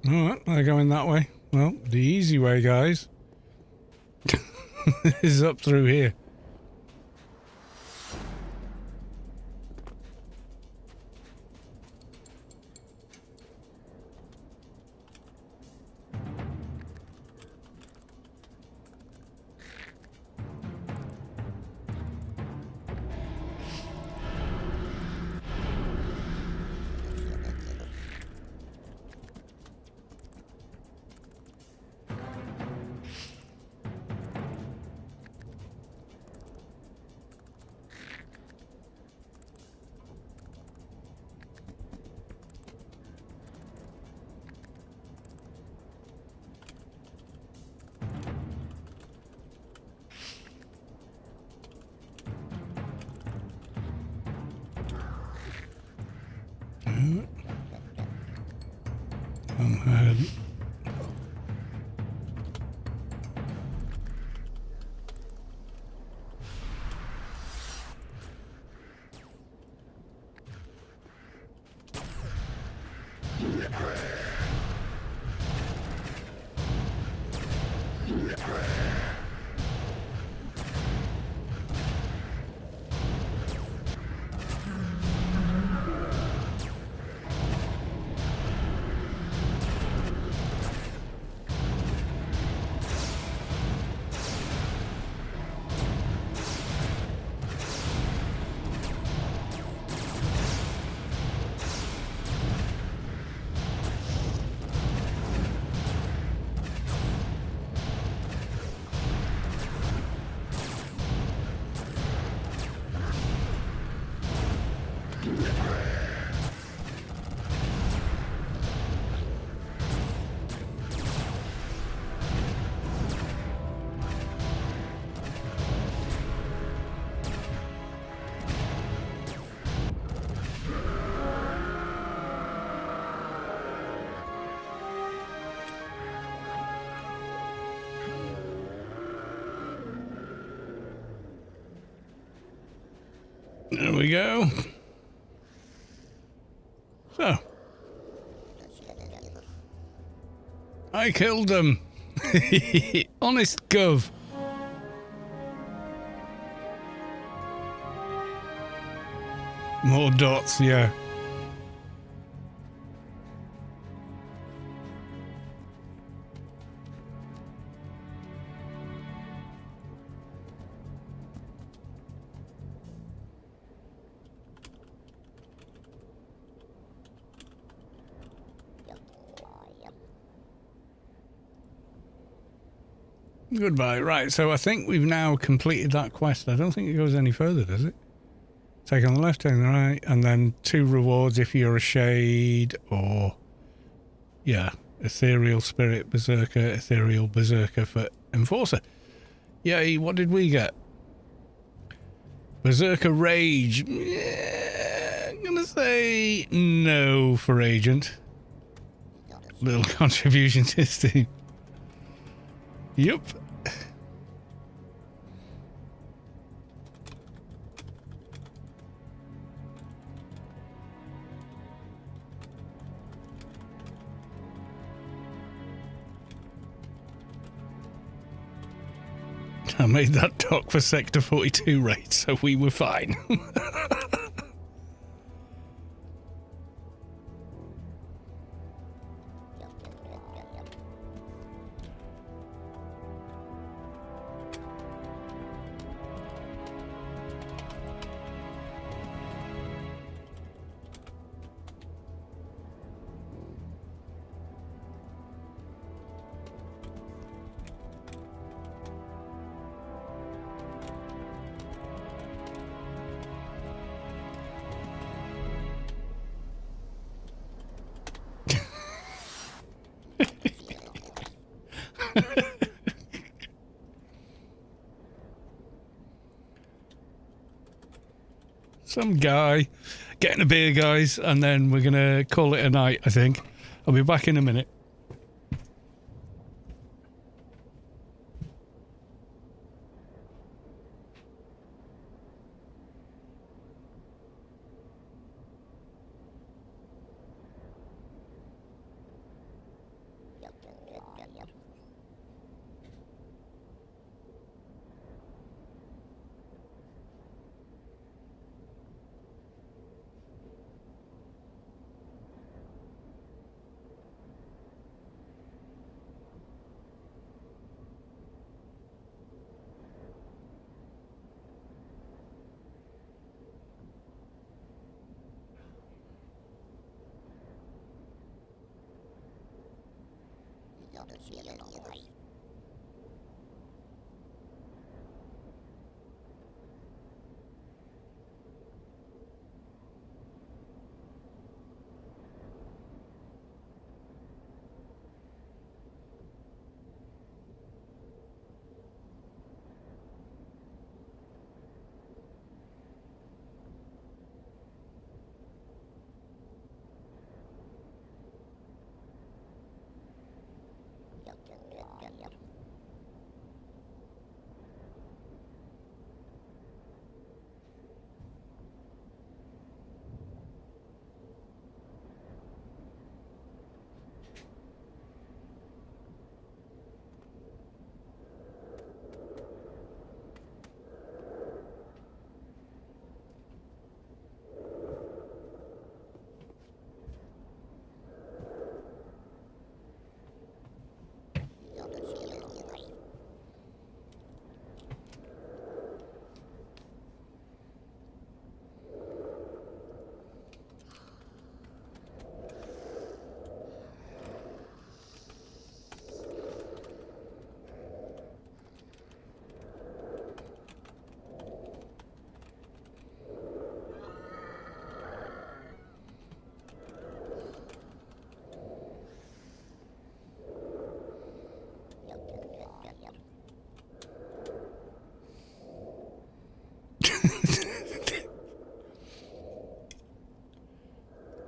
Alright, they're going that way. Well, the easy way, guys, is up through here. There we go. So, I killed them. Honest gov. More dots, yeah. Goodbye. Right, so I think we've now completed that quest. I don't think it goes any further, does it? Take on the left, take on the right, and then 2 rewards if you're a shade or... yeah, ethereal spirit berserker, ethereal berserker for enforcer. Yay, what did we get? Berserker rage. Yeah, I'm gonna say no for agent. Little contribution to his team. Yup. I made that dock for Sector 42 raid, so we were fine. Some guy getting a beer, guys, and then we're gonna call it a night, I think. I'll be back in a minute.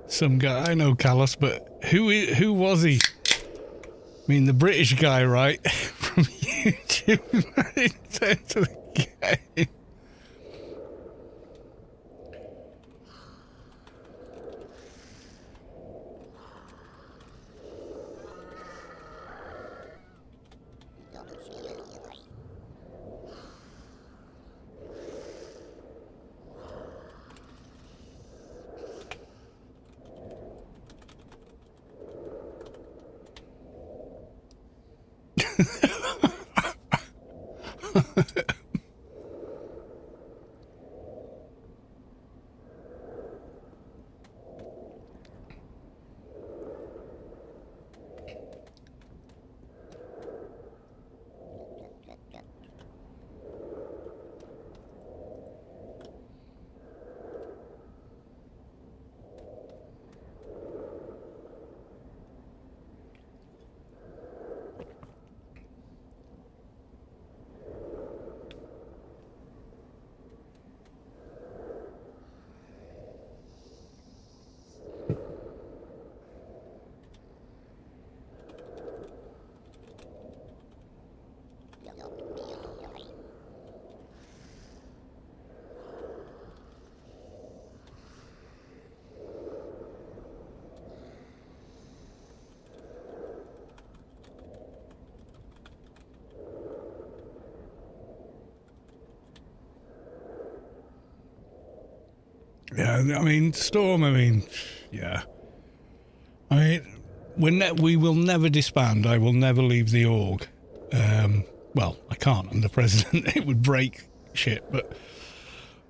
Some guy, I know Callus, but who was he? I mean, the British guy, right? From YouTube into the game. Yeah, I mean, Storm, yeah. I mean, we will never disband. I will never leave the org. Well, I can't. I'm the president. It would break shit. But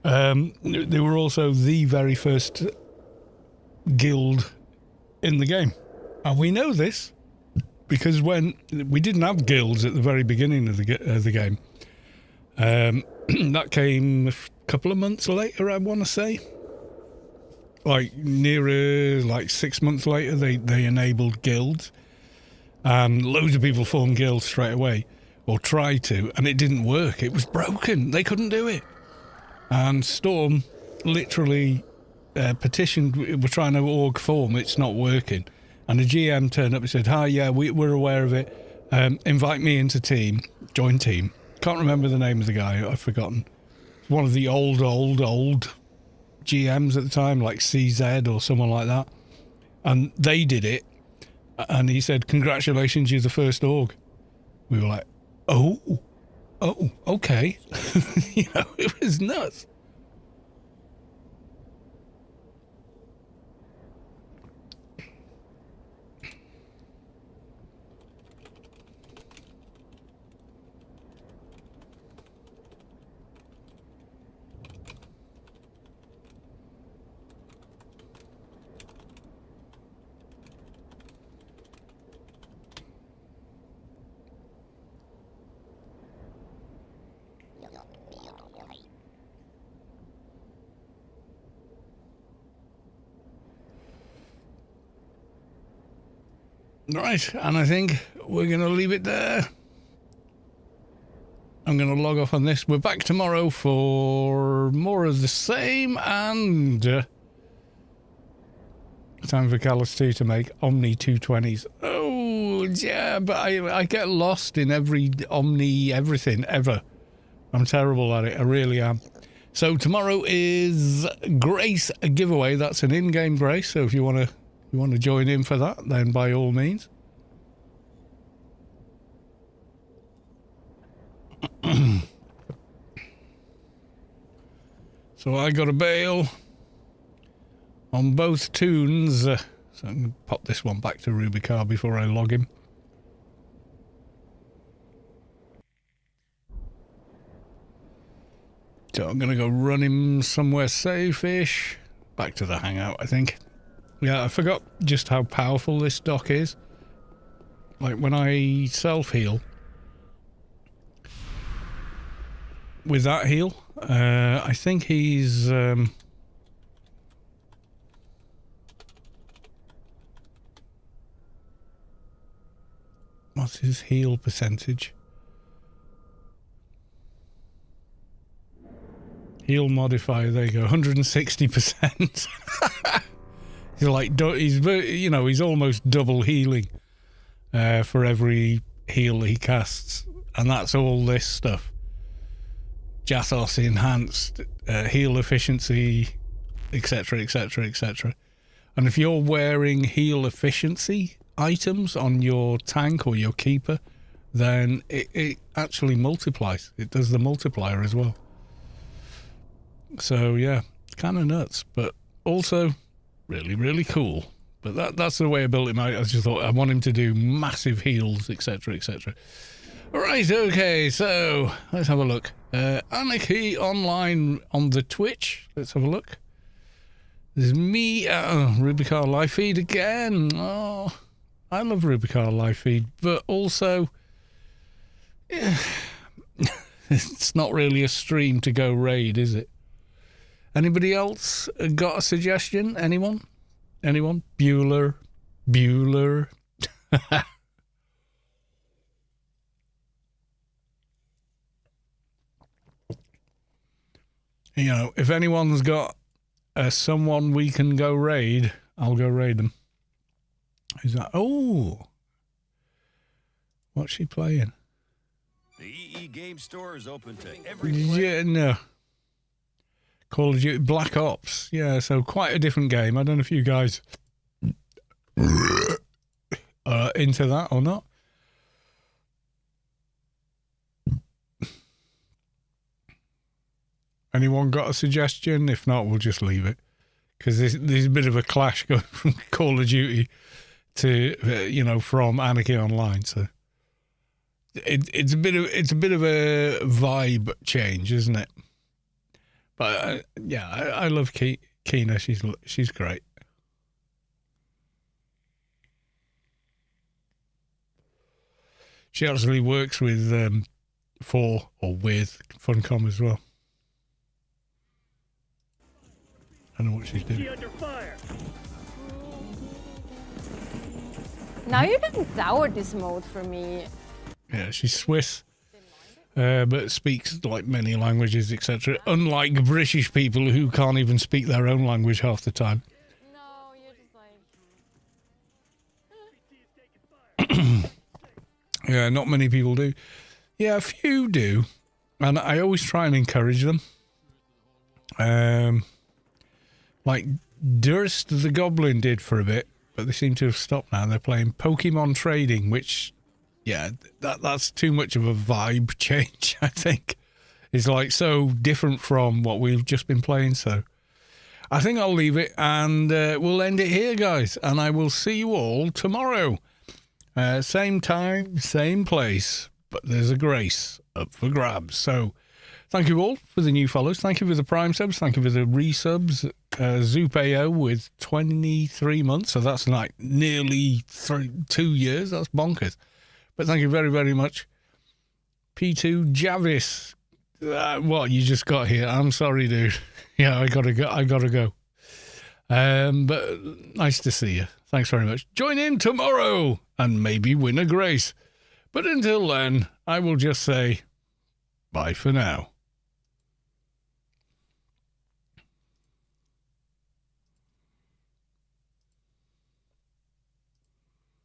they were also the very first guild in the game. And we know this because when we didn't have guilds at the very beginning of the game. That came a couple of months later, I want to say. Like nearer, like 6 months later, they enabled guilds, and loads of people formed guilds straight away, or tried to, and it didn't work. It was broken. They couldn't do it. And Storm literally petitioned. We're trying to org form. It's not working. And the GM turned up and said, "Hi, yeah, we're aware of it. Invite me into team. Join team." Can't remember the name of the guy. I've forgotten. One of the old GMs at the time, like CZ or someone like that, and they did it, and he said, "Congratulations, you're the first org." We were like, oh, okay. It was nuts. Right, and I think we're going to leave it there. I'm going to log off on this. We're back tomorrow for more of the same, and time for Callus 2 to make Omni 220s. Oh, yeah, but I get lost in every Omni everything ever. I'm terrible at it. I really am. So tomorrow is Grace giveaway. That's an in-game Grace. So if you want to join in for that, then by all means. So I got a bail on both Toons. So I'm going to pop this one back to Rubicar before I log him. So I'm going to go run him somewhere safe-ish. Back to the hangout, I think. Yeah, I forgot just how powerful this dock is. Like, when I self-heal, with that heal, I think he's... what's his heal percentage? Heal modifier, there you go, 160%. He's like, he's almost double healing for every heal he casts. And that's all this stuff. Jathos enhanced, heal efficiency, etc, etc, etc. And if you're wearing heal efficiency items on your tank or your keeper, then it actually multiplies. It does the multiplier as well. So yeah, kind of nuts, but also really, really cool. But that's the way I built him out. I just thought I want him to do massive heals, etc, etc. Right, okay, so let's have a look. Anarchy online on the Twitch. Let's have a look. There's me, Rubicar live feed again. Oh, I love Rubicar live feed, but also, yeah, it's not really a stream to go raid, is it? Anybody else got a suggestion? Anyone? Bueller? You know, if anyone's got someone we can go raid, I'll go raid them. Who's that? Oh! What's she playing? The EE Game Store is open to every Yeah, no. Call of Duty Black Ops. Yeah, so quite a different game. I don't know if you guys are into that or not. Anyone got a suggestion? If not, we'll just leave it. Because there's a bit of a clash going from Call of Duty to, from Anarchy Online. So it's a bit of a vibe change, isn't it? But yeah, I love Kina. She's great. She actually works with with Funcom as well. I don't know what she's doing. Now you can sour this mode for me. Yeah, she's Swiss, but speaks like many languages, etc. Unlike British people who can't even speak their own language half the time. No, you're just like... Yeah, not many people do. Yeah, a few do, and I always try and encourage them. Like Durst the Goblin did for a bit, but they seem to have stopped now. They're playing Pokemon Trading, which, yeah, that's too much of a vibe change, I think. It's like so different from what we've just been playing, so I think I'll leave it, and we'll end it here, guys, and I will see you all tomorrow. Same time, same place, but there's a Grace up for grabs. So thank you all for the new follows. Thank you for the Prime subs. Thank you for the resubs. Zoop.AO with 23 months. So that's like nearly 2 years. That's bonkers. But thank you very, very much. P2 Javis. What you just got here. I'm sorry, dude. Yeah, I gotta go. But nice to see you. Thanks very much. Join in tomorrow. and maybe win a grace. But until then, I will just say bye for now.